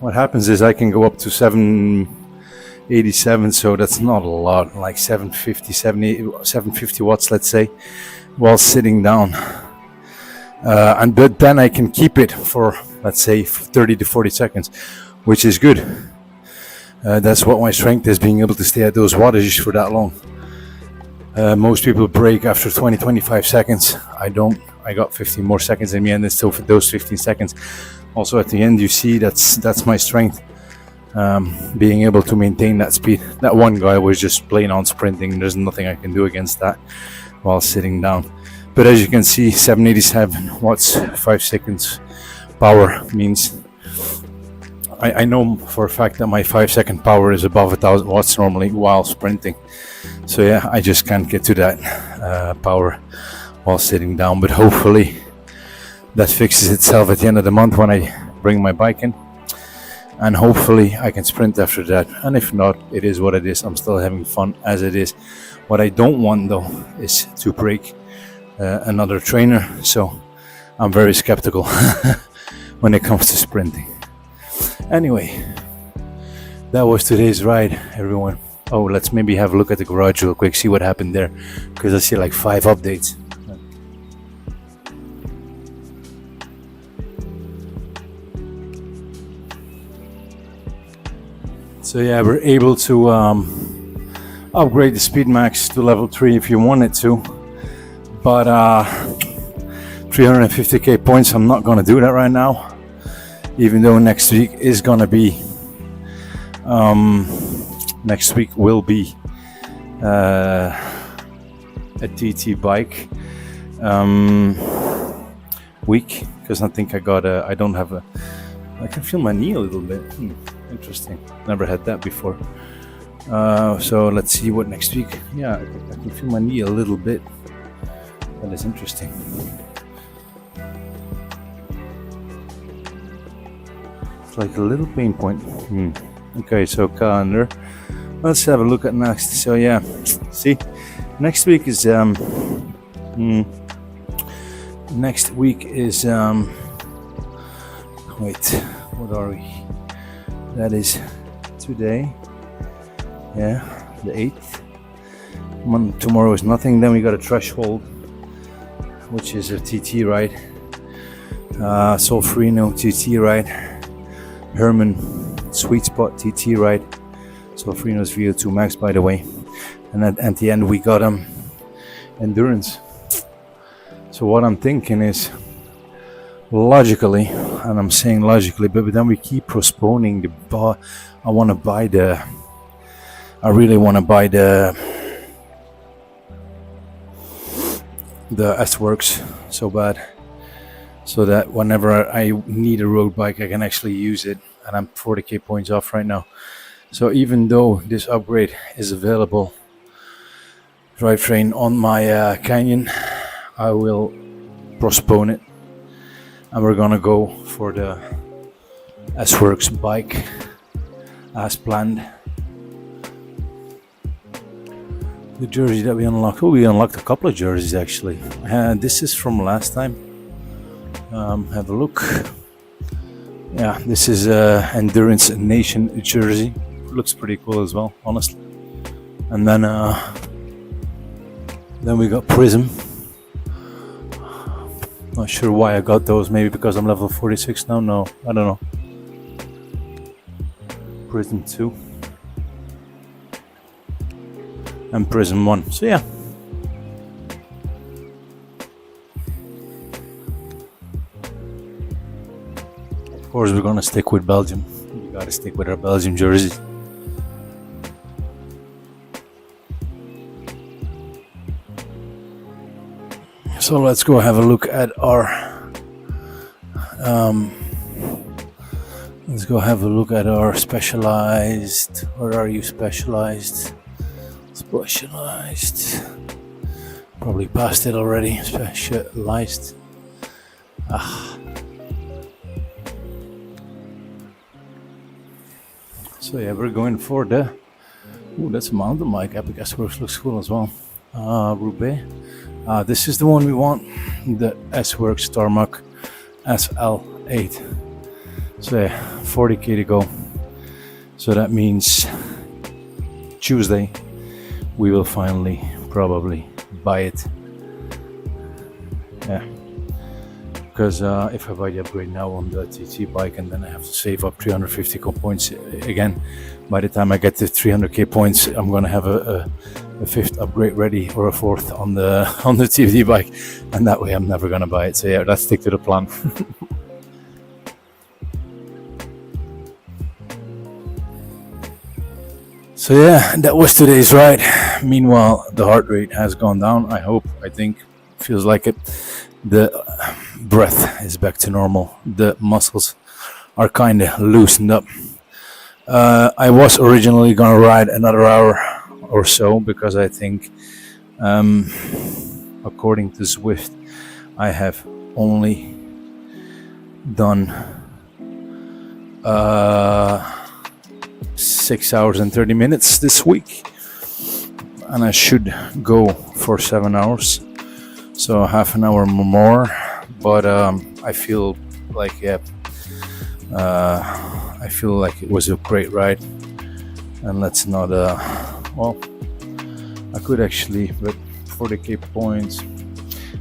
what happens is I can go up to 787, so that's not a lot, like 750 watts, let's say, while sitting down. And but then I can keep it for, let's say, 30 to 40 seconds, which is good. That's what my strength is, being able to stay at those wattages for that long. Most people break after 20-25 seconds. I don't. I got 15 more seconds in me, and it's still for those 15 seconds. Also at the end, you see that's my strength, being able to maintain that speed. That one guy was just plain on sprinting. There's nothing I can do against that while sitting down. But as you can see, 787 watts, 5 seconds power means I know for a fact that my 5-second power is above 1000 watts normally while sprinting. So yeah, I just can't get to that power while sitting down. But hopefully that fixes itself at the end of the month when I bring my bike in. And hopefully I can sprint after that. And if not, it is what it is. I'm still having fun as it is. What I don't want though is to break another trainer, so I'm very skeptical when it comes to sprinting. Anyway, that was today's ride, everyone. Oh, let's maybe have a look at the garage real quick, see what happened there, because I see like 5 updates. So yeah, we're able to upgrade the Speed Max to level 3 if you wanted to. But 350k points, I'm not gonna do that right now, even though next week is gonna be next week will be a TT bike week, because I think I don't have a, I can feel my knee a little bit. Interesting, never had that before. So let's see what next week. Yeah, I can feel my knee a little bit. That is interesting. It's like a little pain point. Okay, so calendar. Let's have a look at next. So yeah, see, next week is next week is wait, what are we? That is today. Yeah, the 8th. Tomorrow is nothing. Then we got a threshold, which is a TT ride, Solferino TT ride, Herman Sweet Spot TT ride, Solferino's Vo2 Max, by the way, and at the end we got endurance. So what I'm thinking is, logically, and I'm saying logically, but then we keep postponing the bar. I really want to buy the S-Works so bad, so that whenever I need a road bike I can actually use it, and I'm 40k points off right now. So even though this upgrade is available drivetrain on my Canyon, I will postpone it, and we're gonna go for the S-Works bike as planned. The jersey that we unlocked. Oh, we unlocked a couple of jerseys actually. This is from last time. Have a look. Yeah, this is Endurance Nation jersey. Looks pretty cool as well, honestly. And then we got Prism. Not sure why I got those. Maybe because I'm level 46 now. No, I don't know. Prism 2. And Prism 1. So yeah. Of course we're gonna stick with Belgium. We gotta stick with our Belgium jerseys. So let's go have a look at our specialized. Where are you, specialized? Specialized. Probably passed it already. Specialized. So yeah, we're going for the. Ooh, that's a mountain bike. Epic S-Works looks cool as well. Roubaix. This is the one we want. The S-Works Tarmac SLX 8. So yeah, 40k to go. So that means Tuesday we will finally probably buy it. Yeah, because if I buy the upgrade now on the TT bike and then I have to save up 350 points again, by the time I get to 300k points, I'm gonna have a fifth upgrade ready, or a fourth on the TT bike, and that way I'm never gonna buy it. So yeah, let's stick to the plan. So yeah, that was today's ride. Meanwhile, the heart rate has gone down. I think, feels like it. The breath is back to normal. The muscles are kind of loosened up. I was originally gonna ride another hour or so because I think, according to Zwift, I have only done 6 hours and 30 minutes this week, and I should go for 7 hours, so half an hour more. But I feel like I feel like it was a great ride, and let's not well, I could actually, but 40k points.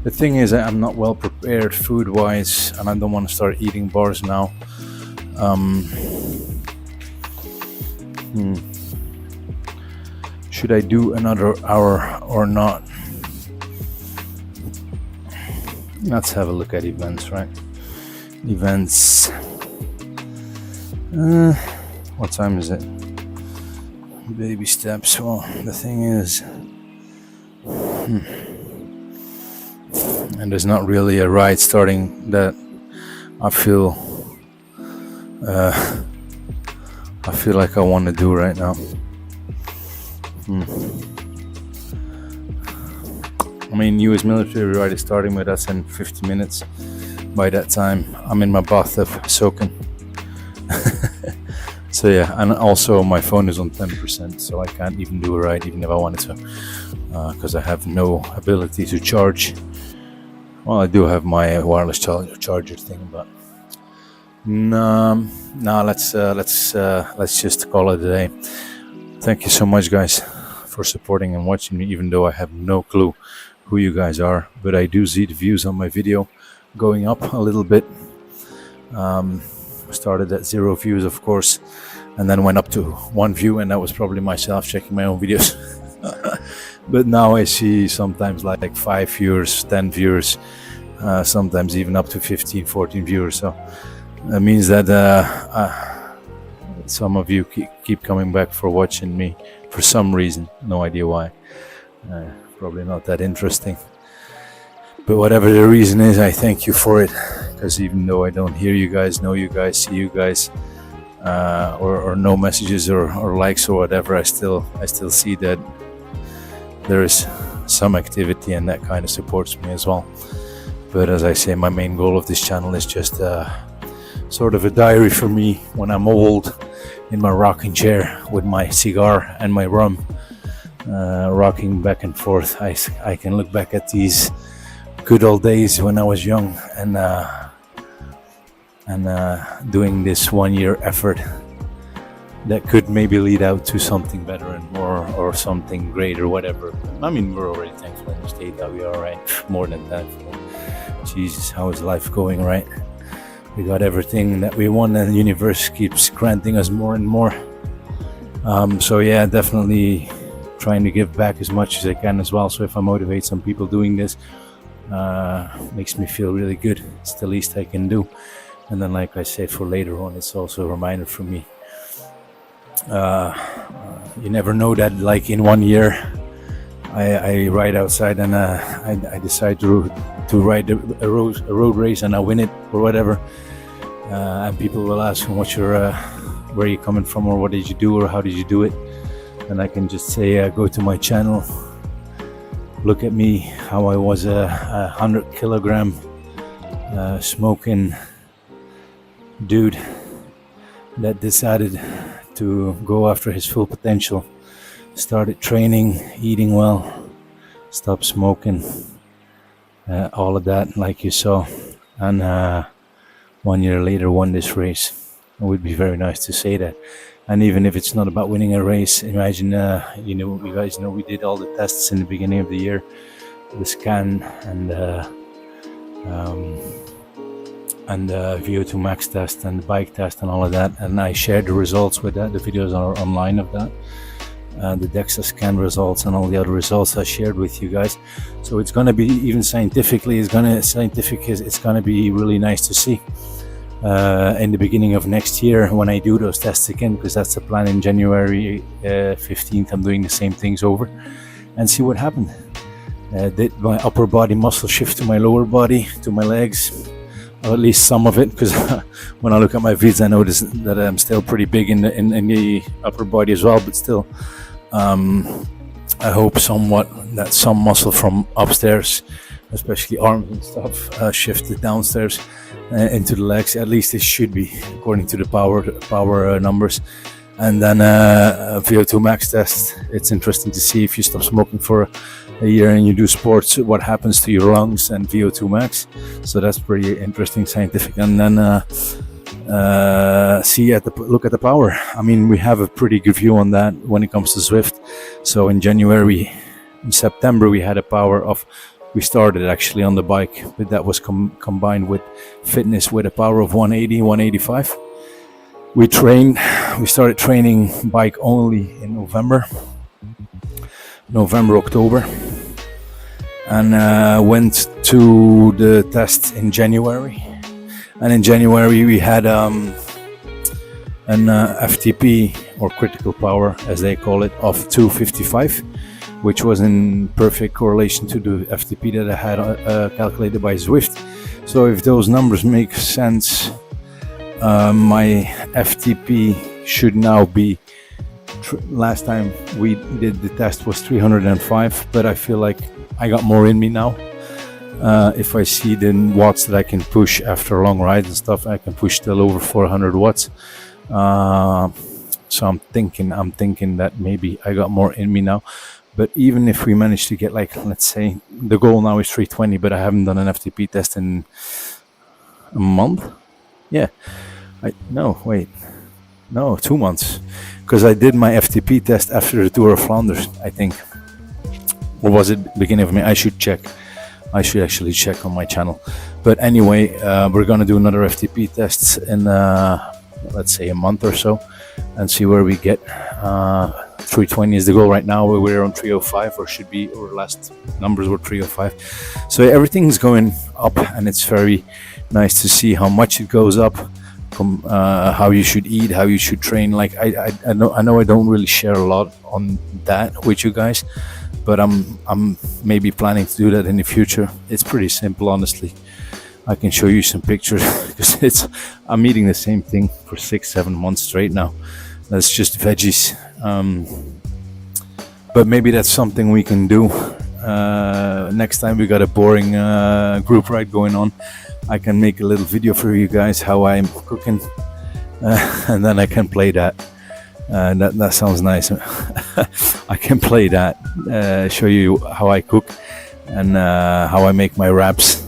The thing is, I'm not well prepared food wise, and I don't want to start eating bars now. Should I do another hour or not? Let's have a look at events, right? Events. What time is it? Baby steps. Well, the thing is, and there's not really a ride starting that I feel like I want to do right now. I mean, US military ride is starting with us in 50 minutes. By that time, I'm in my bathtub soaking. So yeah, and also my phone is on 10%, so I can't even do a ride even if I wanted to, because I have no ability to charge. Well, I do have my wireless charger thing, but no. Let's just call it a day. Thank you so much, guys, for supporting and watching me, even though I have no clue who you guys are, but I do see the views on my video going up a little bit. Started at 0 views, of course, and then went up to 1 view, and that was probably myself checking my own videos. But now I see sometimes like 5 viewers, 10 viewers, sometimes even up to 15, 14 viewers. So that means that some of you keep coming back for watching me for some reason. No idea why. Probably not that interesting. But whatever the reason is, I thank you for it. Because even though I don't hear you guys, know you guys, see you guys, or no messages or likes or whatever, I still see that there is some activity, and that kind of supports me as well. But as I say, my main goal of this channel is just sort of a diary for me when I'm old, in my rocking chair with my cigar and my rum, rocking back and forth. I can look back at these good old days when I was young, and doing this 1 year effort that could maybe lead out to something better and more, or something great or whatever. I mean, we're already thankful in the state that we are, right? More than thankful. Jesus, how is life going, right? We got everything that we want, and the universe keeps granting us more and more. So yeah, definitely trying to give back as much as I can as well. So if I motivate some people doing this, makes me feel really good. It's the least I can do. And then, like I said, for later on, it's also a reminder for me. You never know that, like in 1 year, I ride outside and I decide to ride a road race, and I win it or whatever. And people will ask, "What's your, where are you coming from, or what did you do, or how did you do it?" And I can just say, go to my channel. Look at me, how I was a 100-kilogram smoking dude that decided to go after his full potential, started training, eating well, stopped smoking, all of that, like you saw. And 1 year later won this race. It would be very nice to say that. And even if it's not about winning a race, imagine, you guys know we did all the tests in the beginning of the year, the scan and Vo2 Max test and the bike test and all of that. And I shared the results with that. The videos are online of that. The DEXA Scan results and all the other results I shared with you guys. So it's going to be, even scientifically, it's going to be really nice to see in the beginning of next year when I do those tests again, because that's the plan. In January 15th, I'm doing the same things over and see what happened. Did my upper body muscle shift to my lower body, to my legs? Or at least some of it, because when I look at my vids, I notice that I'm still pretty big in the upper body as well. But still, I hope somewhat that some muscle from upstairs, especially arms and stuff, shifted downstairs into the legs. At least it should be, according to the power numbers. And then Vo2 Max test. It's interesting to see if you stop smoking for a year and you do sports, what happens to your lungs and Vo2 Max. So that's pretty interesting, scientific. And then look at the power. I mean, we have a pretty good view on that when it comes to Zwift. So in September, we had a power of, we started actually on the bike, but that was combined with fitness with a power of 180, 185. We started training bike only in November, October, and went to the test in January. And in January we had an FTP, or critical power as they call it, of 255, which was in perfect correlation to the FTP that I had calculated by Zwift. So if those numbers make sense, my FTP should now be, last time we did the test was 305, but I feel like I got more in me now. If I see the watts that I can push after long rides and stuff, I can push still over 400 watts. So I'm thinking that maybe I got more in me now. But even if we manage to get, like, let's say the goal now is 320, but I haven't done an FTP test in a month. Yeah, 2 months, because I did my FTP test after the Tour of Flanders, I think. Or was it beginning of May? I should check. I should actually check on my channel. But anyway, we're going to do another FTP test in, let's say, a month or so, and see where we get. 320 is the goal right now. We're on 305, or should be, or last numbers were 305. So everything's going up, and it's very nice to see how much it goes up. How you should eat, how you should train. Like I know I don't really share a lot on that with you guys, but I'm maybe planning to do that in the future. It's pretty simple, honestly. I can show you some pictures because I'm eating the same thing for 6-7 months straight now. That's just veggies. But maybe that's something we can do next time we got a boring group ride going on. I can make a little video for you guys how I'm cooking, and then I can play that. That sounds nice. I can play that, show you how I cook and how I make my wraps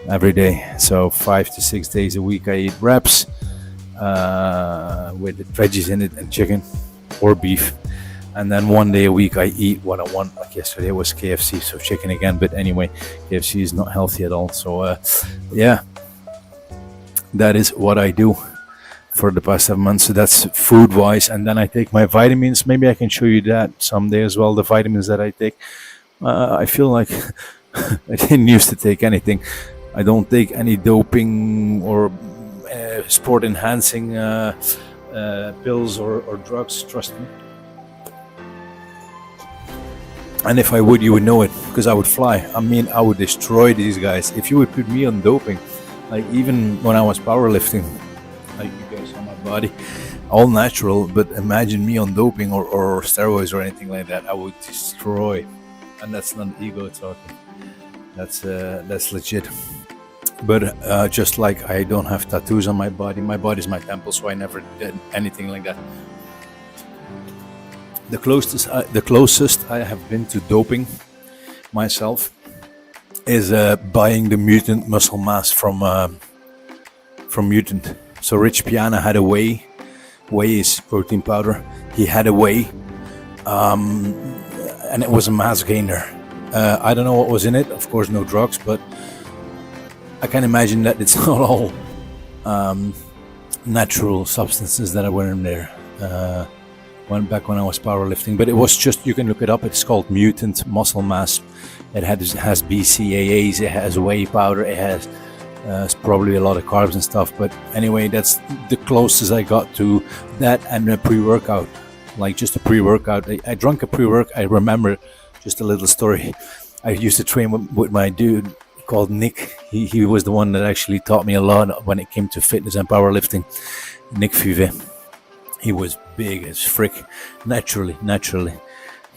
every day. So 5 to 6 days a week I eat wraps with veggies in it and chicken or beef. And then 1 day a week I eat what I want. Like yesterday was KFC, so chicken again. But anyway, KFC is not healthy at all. So yeah, that is what I do for the past 7 months. So that's food wise. And then I take my vitamins. Maybe I can show you that someday as well, the vitamins that I take. I feel like I didn't used to take anything. I don't take any doping or sport enhancing pills or drugs, trust me. And if I would, you would know it, because I would fly. I mean, I would destroy these guys. If you would put me on doping, like even when I was powerlifting, like you guys saw my body, all natural, but imagine me on doping or steroids or anything like that, I would destroy. And that's not ego talking. That's legit. But just like I don't have tattoos on my body's my temple, so I never did anything like that. The closest I have been to doping myself is buying the mutant muscle mass from from Mutant. So Rich Piana had a whey. Whey is protein powder. He had a whey, and it was a mass gainer. I don't know what was in it. Of course, no drugs, but I can imagine that it's not all natural substances that were in there. Back when I was powerlifting, but it was just, you can look it up. It's called Mutant Muscle Mass. It has BCAAs, it has whey powder, it has probably a lot of carbs and stuff. But anyway, that's the closest I got to that, and a pre-workout, like just a pre-workout. I drank a pre-work. I remember just a little story. I used to train with my dude called Nick. He was the one that actually taught me a lot when it came to fitness and powerlifting. Nick Fuvet. He was big as frick, naturally.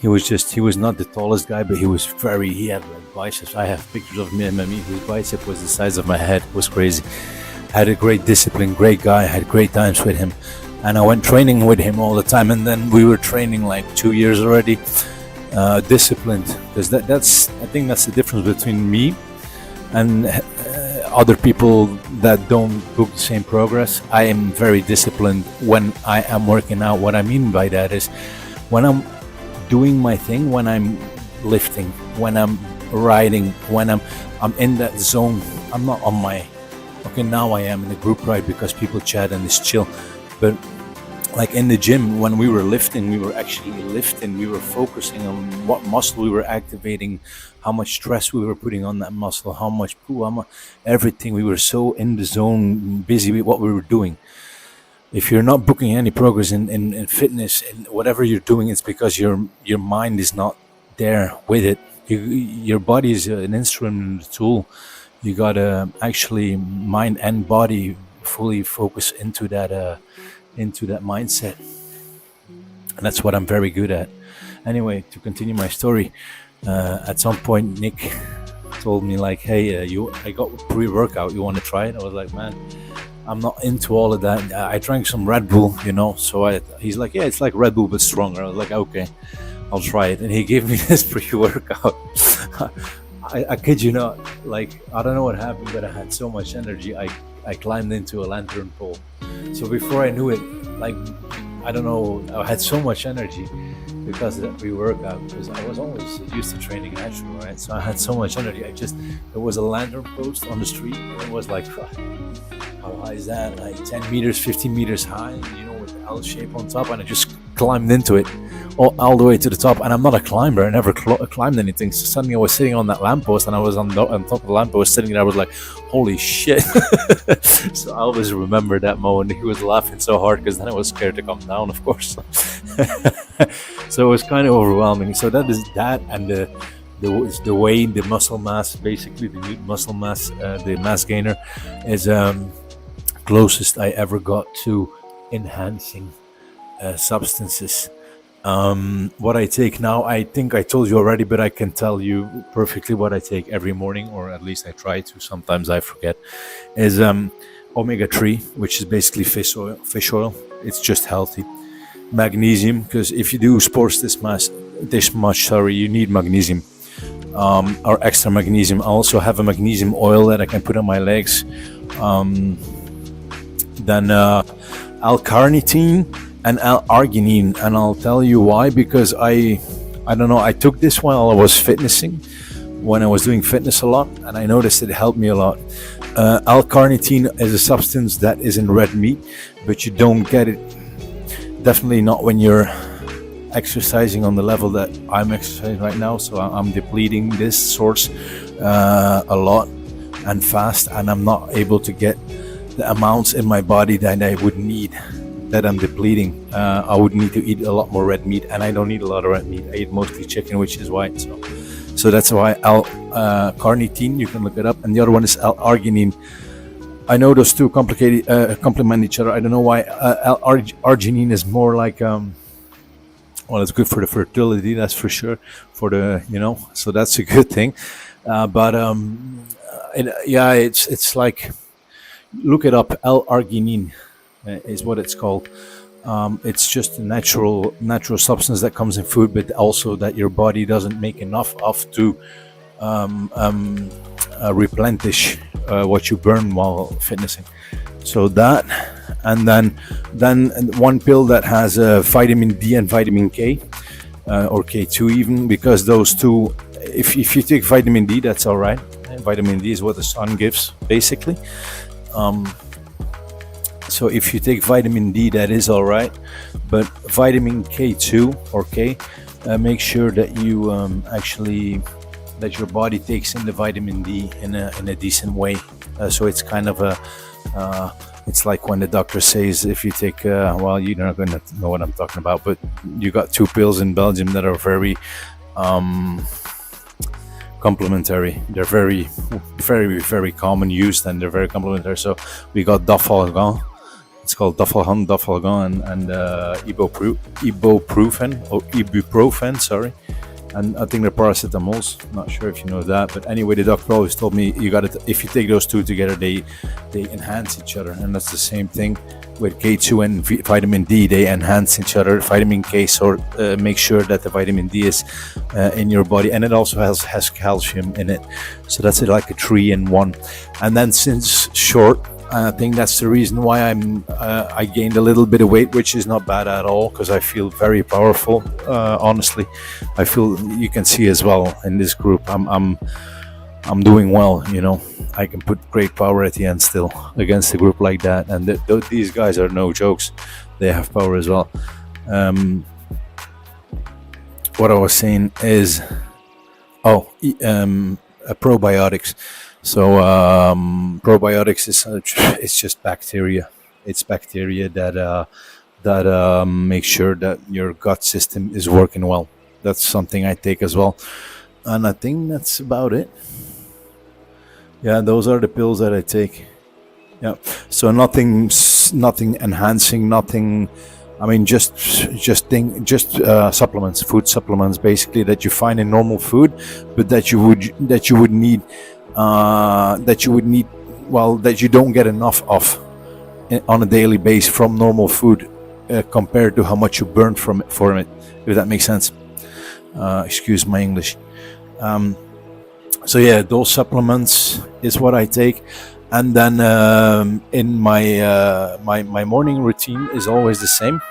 He was not the tallest guy, but he had like biceps. I have pictures of him. His bicep was the size of my head. It was crazy. Had a great discipline, great guy. I had great times with him. And I went training with him all the time. And then we were training like 2 years already, disciplined. Because I think that's the difference between me and other people that don't book the same progress. I am very disciplined when I am working out. What I mean by that is when I'm doing my thing, when I'm lifting, when I'm riding, when I'm in that zone. I'm not on my, okay, now I am in a group ride because people chat and it's chill. But like in the gym, when we were lifting, we were actually lifting. We were focusing on what muscle we were activating, how much stress we were putting on that muscle, how much everything. We were so in the zone, busy with what we were doing. If you're not booking any progress in fitness, in whatever you're doing, it's because your mind is not there with it. Your body is an instrument, a tool. You gotta actually mind and body fully focus into that mindset, and that's what I'm very good at. Anyway, to continue my story, at some point Nick told me like, hey, I got pre-workout, you want to try it? I was like, man, I'm not into all of that. I drank some Red Bull, so he's like, yeah, it's like Red Bull but stronger. I was like, okay, I'll try it. And he gave me this pre-workout. I kid you not, like, I don't know what happened, but I had so much energy. I climbed into a lantern pole. So before I knew it, like, I don't know, I had so much energy because of that pre-workout, because I was always used to training natural, right? So I had so much energy. There was a lantern post on the street, and it was like, how high is that? Like 10 meters, 15 meters high, with the L shape on top, and I just climbed into it all the way to the top. And I'm not a climber. I never climbed anything. So suddenly I was sitting on that lamppost, and I was on top of the lamppost sitting there. I was like, holy shit. So I always remember that moment. He was laughing so hard because then I was scared to come down, of course. So it was kind of overwhelming. So that is that, and the weight, the muscle mass, basically the new muscle mass, the mass gainer is closest I ever got to enhancing substances. What I take now, I think I told you already, but I can tell you perfectly what I take every morning, or at least I try to. Sometimes I forget. Is omega-3, which is basically fish oil. It's just healthy. Magnesium, because if you do sports this much, you need magnesium, or extra magnesium. I also have a magnesium oil that I can put on my legs. Then L-carnitine and L-arginine, and I'll tell you why. Because I don't know, I took this while I was fitnessing, when I was doing fitness a lot, and I noticed it helped me a lot. L-carnitine is a substance that is in red meat, but you don't get it, definitely not when you're exercising on the level that I'm exercising right now. So I'm depleting this source a lot and fast, and I'm not able to get the amounts in my body that I would need, that I'm depleting. I would need to eat a lot more red meat, and I don't eat a lot of red meat. I eat mostly chicken, which is white. So that's why L-carnitine, you can look it up, and the other one is L-arginine. I know those two complement each other. I don't know why. L-arginine is more like, well, it's good for the fertility, that's for sure. For the, so that's a good thing. It's like, look it up. L-arginine is what it's called. It's just a natural substance that comes in food, but also that your body doesn't make enough of to replenish what you burn while fitnessing. So that, and then one pill that has vitamin D and vitamin K, or K2 even, because those two, if you take vitamin D, that's all right. Vitamin D is what the sun gives, basically. So if you take vitamin D, that is all right. But vitamin K2 or K, make sure that you actually that your body takes in the vitamin D in a decent way. So it's kind of a it's like when the doctor says if you take well, you're not going to know what I'm talking about, but you got two pills in Belgium that are very complementary. They're very, very, very common used, and they're very complementary. So we got Dafalgan. It's called Dafalgan and ibuprofen, sorry. And I think they're paracetamols. Not sure if you know that, but anyway, the doctor always told me you got to, if you take those two together, they enhance each other, and that's the same thing with K2 and vitamin D. They enhance each other. Vitamin K make sure that the vitamin D is in your body, and it also has calcium in it. So that's like a 3-in-1. And then since short, I think that's the reason why I gained a little bit of weight, which is not bad at all, because I feel very powerful. Honestly, I feel, you can see as well in this group, I'm doing well. You know, I can put great power at the end still against a group like that, and these guys are no jokes. They have power as well. What I was saying is, probiotics. So probiotics is it's just bacteria. It's bacteria that make sure that your gut system is working well. That's something I take as well, and I think that's about it. Yeah, those are the pills that I take. Yeah, so nothing enhancing, nothing. I mean, just supplements, food supplements, basically, that you find in normal food, but that you would need. That you don't get enough of on a daily basis from normal food, compared to how much you burn from it, if that makes sense. Excuse my English. So yeah, those supplements is what I take, and then in my morning routine is always the same.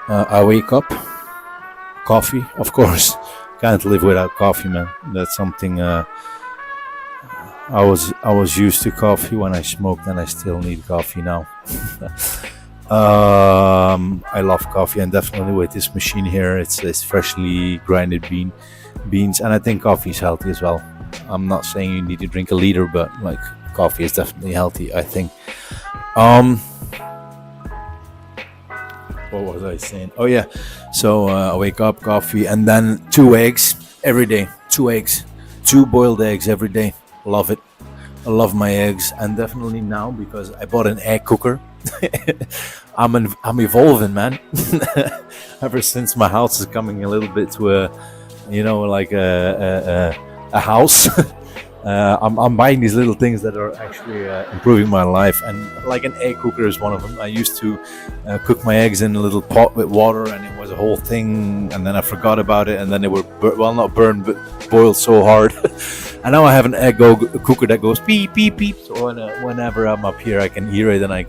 I wake up, coffee, of course. Can't live without coffee, man. That's something. I was used to coffee when I smoked, and I still need coffee now. I love coffee, and definitely with this machine here, it's freshly grinded beans, and I think coffee is healthy as well. I'm not saying you need to drink a liter, but like, coffee is definitely healthy, I think. What was I saying? Oh yeah, so I wake up, coffee, and then 2 eggs every day. 2 eggs, 2 boiled eggs every day. Love it. I love my eggs, and definitely now, because I bought an egg cooker. I'm evolving, man. Ever since my house is coming a little bit to a house. I'm buying these little things that are actually improving my life, and like an egg cooker is one of them. I used to cook my eggs in a little pot with water, and it was a whole thing, and then I forgot about it, and then they were not burned, but boiled so hard. And now I have an egg cooker that goes beep beep beep. So whenever I'm up here, I can hear it, and I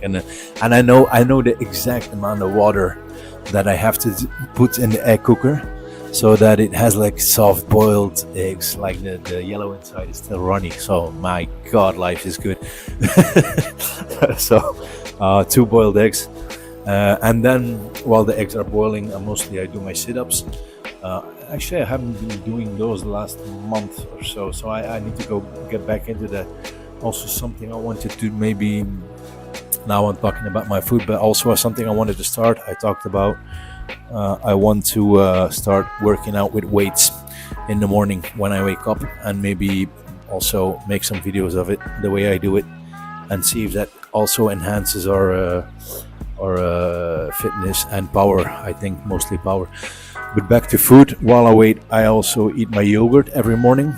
know the exact amount of water that I have to put in the egg cooker, so that it has like soft boiled eggs, like the yellow inside is still runny. So my God, life is good. So 2 boiled eggs, and then while the eggs are boiling, I do my sit-ups. Actually, I haven't been doing those the last month or so, so I need to get back into that. Also, something I wanted to maybe, now I'm talking about my food, but also something I wanted to start. I talked about I want to start working out with weights in the morning when I wake up, and maybe also make some videos of it, the way I do it, and see if that also enhances our fitness and power. I think mostly power. But back to food. While I wait, I also eat my yogurt every morning.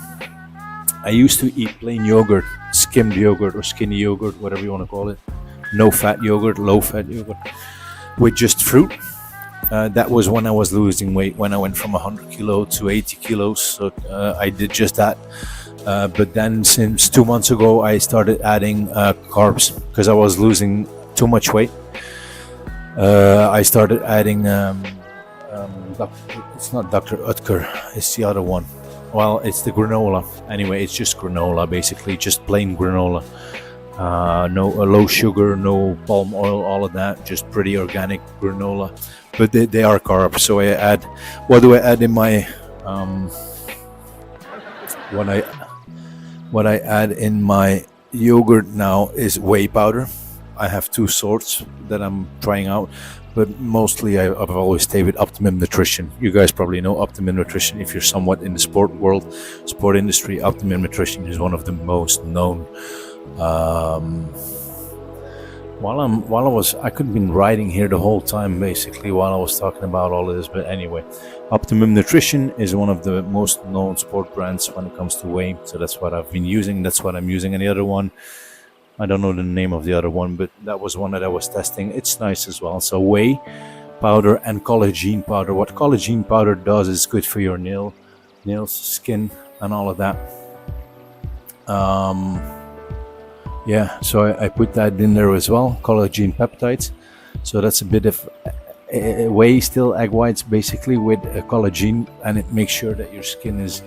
I used to eat plain yogurt, skimmed yogurt or skinny yogurt, whatever you want to call it. No fat yogurt, low fat yogurt, with just fruit. That was when I was losing weight, when I went from 100 kilo to 80 kilos. So I did just that. But then since 2 months ago, I started adding carbs because I was losing too much weight. I started adding. It's not Dr. Utker. It's the other one. Well, it's the granola. Anyway, it's just granola, basically, just plain granola. No low sugar, no palm oil, all of that. Just pretty organic granola. But they are carbs. So I add. What do I add in my? What I add in my yogurt now is whey powder. I have 2 sorts that I'm trying out, but mostly I've always stayed with Optimum Nutrition. You guys probably know Optimum Nutrition if you're somewhat in the sport world, sport industry. Optimum Nutrition is one of the most known. I could have been writing here the whole time basically while I was talking about all of this, but anyway, Optimum Nutrition is one of the most known sport brands when it comes to whey, so that's what I've been using, that's what I'm using. And the other one, I don't know the name of the other one, but that was one that I was testing. It's nice as well. So whey powder and collagen powder. What collagen powder does is good for your nails, skin, and all of that. Yeah, so I put that in there as well, collagen peptides. So that's a bit of whey, still egg whites basically with collagen, and it makes sure that your skin is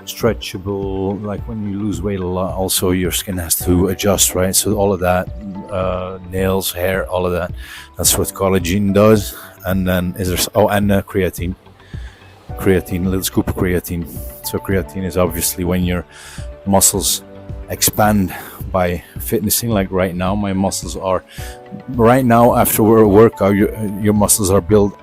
stretchable. Like when you lose weight a lot, also your skin has to adjust, right? So all of that, nails, hair, all of that, that's what collagen does. And then creatine, a little scoop of creatine. So creatine is obviously when your muscles expand by fitnessing. Like right now, my muscles are, right now after a workout, your muscles are built.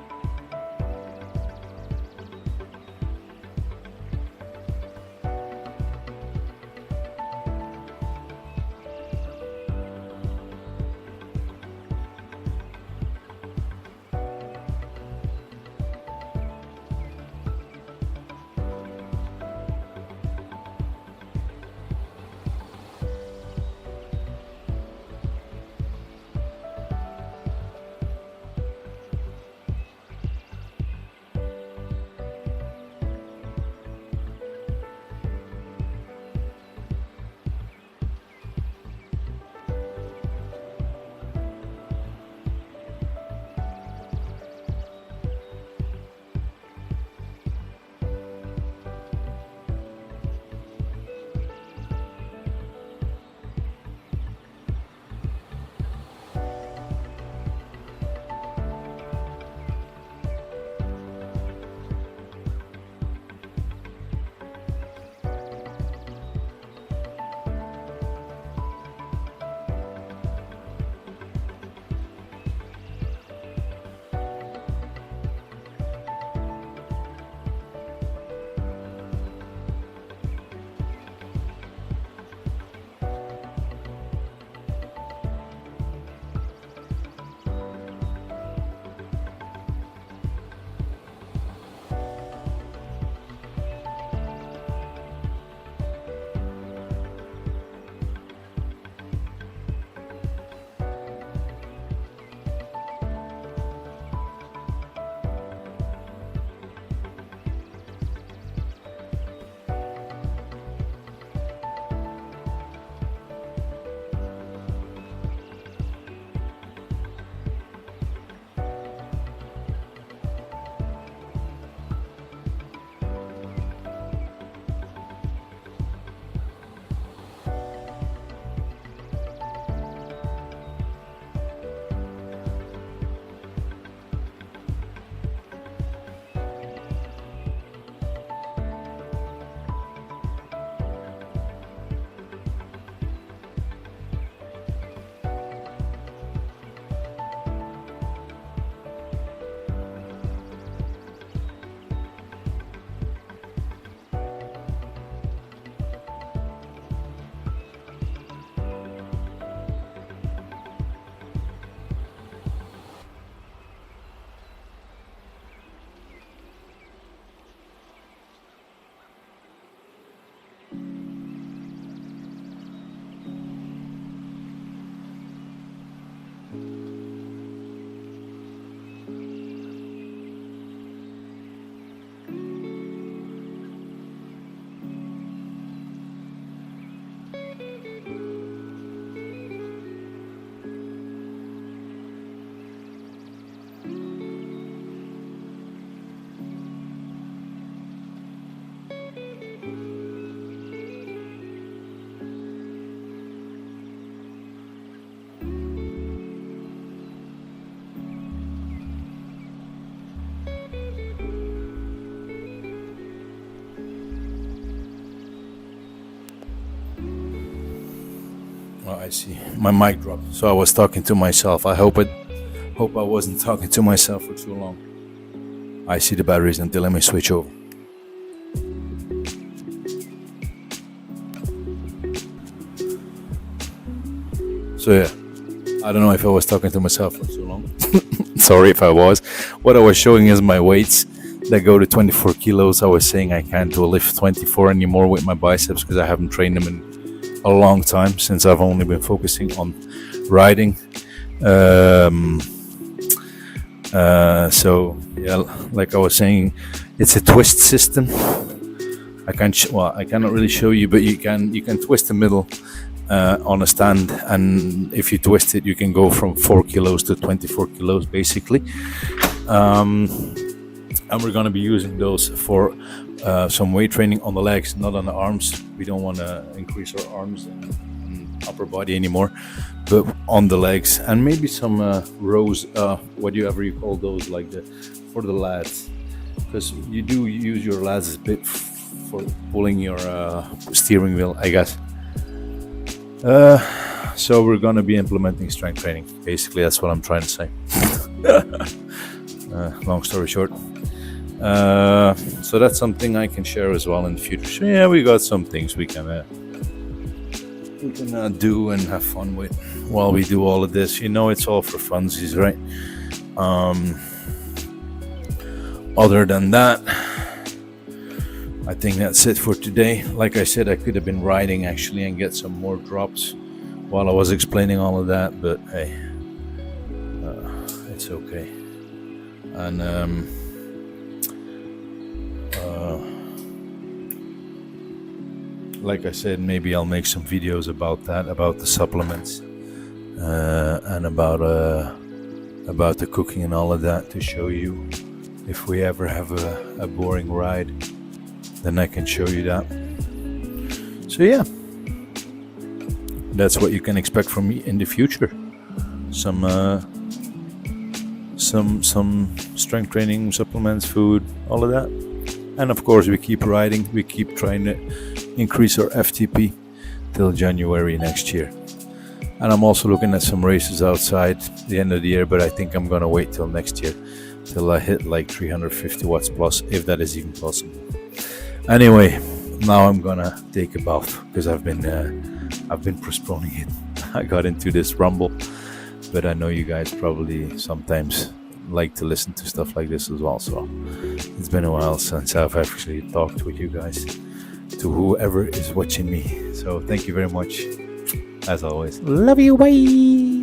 Oh, I see. My mic dropped, so I was talking to myself. I hope I wasn't talking to myself for too long. I see the batteries until let me switch over. So yeah, I don't know if I was talking to myself for too long. Sorry if I was. What I was showing is my weights that go to 24 kilos. I was saying I can't do a lift 24 anymore with my biceps because I haven't trained them in a long time, since I've only been focusing on riding. So yeah, like I was saying, it's a twist system. I cannot really show you, but you can twist the middle on a stand, and if you twist it, you can go from 4 kilos to 24 kilos basically. And we're going to be using those for some weight training on the legs, not on the arms. We don't want to increase our arms and upper body anymore, but on the legs, and maybe some rows, whatever you call those, like for the lads, because you do use your lads a bit for pulling your steering wheel, I guess. So we're going to be implementing strength training. Basically, that's what I'm trying to say. Long story short. So that's something I can share as well in the future. So yeah, we got some things we can do and have fun with while we do all of this. You know, it's all for funsies, right? Other than that, I think that's it for today. Like I said, I could have been riding actually and get some more drops while I was explaining all of that, but hey, it's okay. And like I said, maybe I'll make some videos about that, about the supplements, and about the cooking and all of that, to show you if we ever have a boring ride, then I can show you that. So yeah, that's what you can expect from me in the future. Some strength training, supplements, food, all of that. And of course, we keep riding. We keep trying to increase our FTP till January next year. And I'm also looking at some races outside the end of the year, but I think I'm gonna wait till next year, till I hit like 350 watts plus, if that is even possible. Anyway, now I'm gonna take a bath because I've been postponing it. I got into this rumble, but I know you guys probably sometimes like to listen to stuff like this as well. So it's been a while since I've actually talked with you guys, to whoever is watching me. So thank you very much, as always. Love you, bye.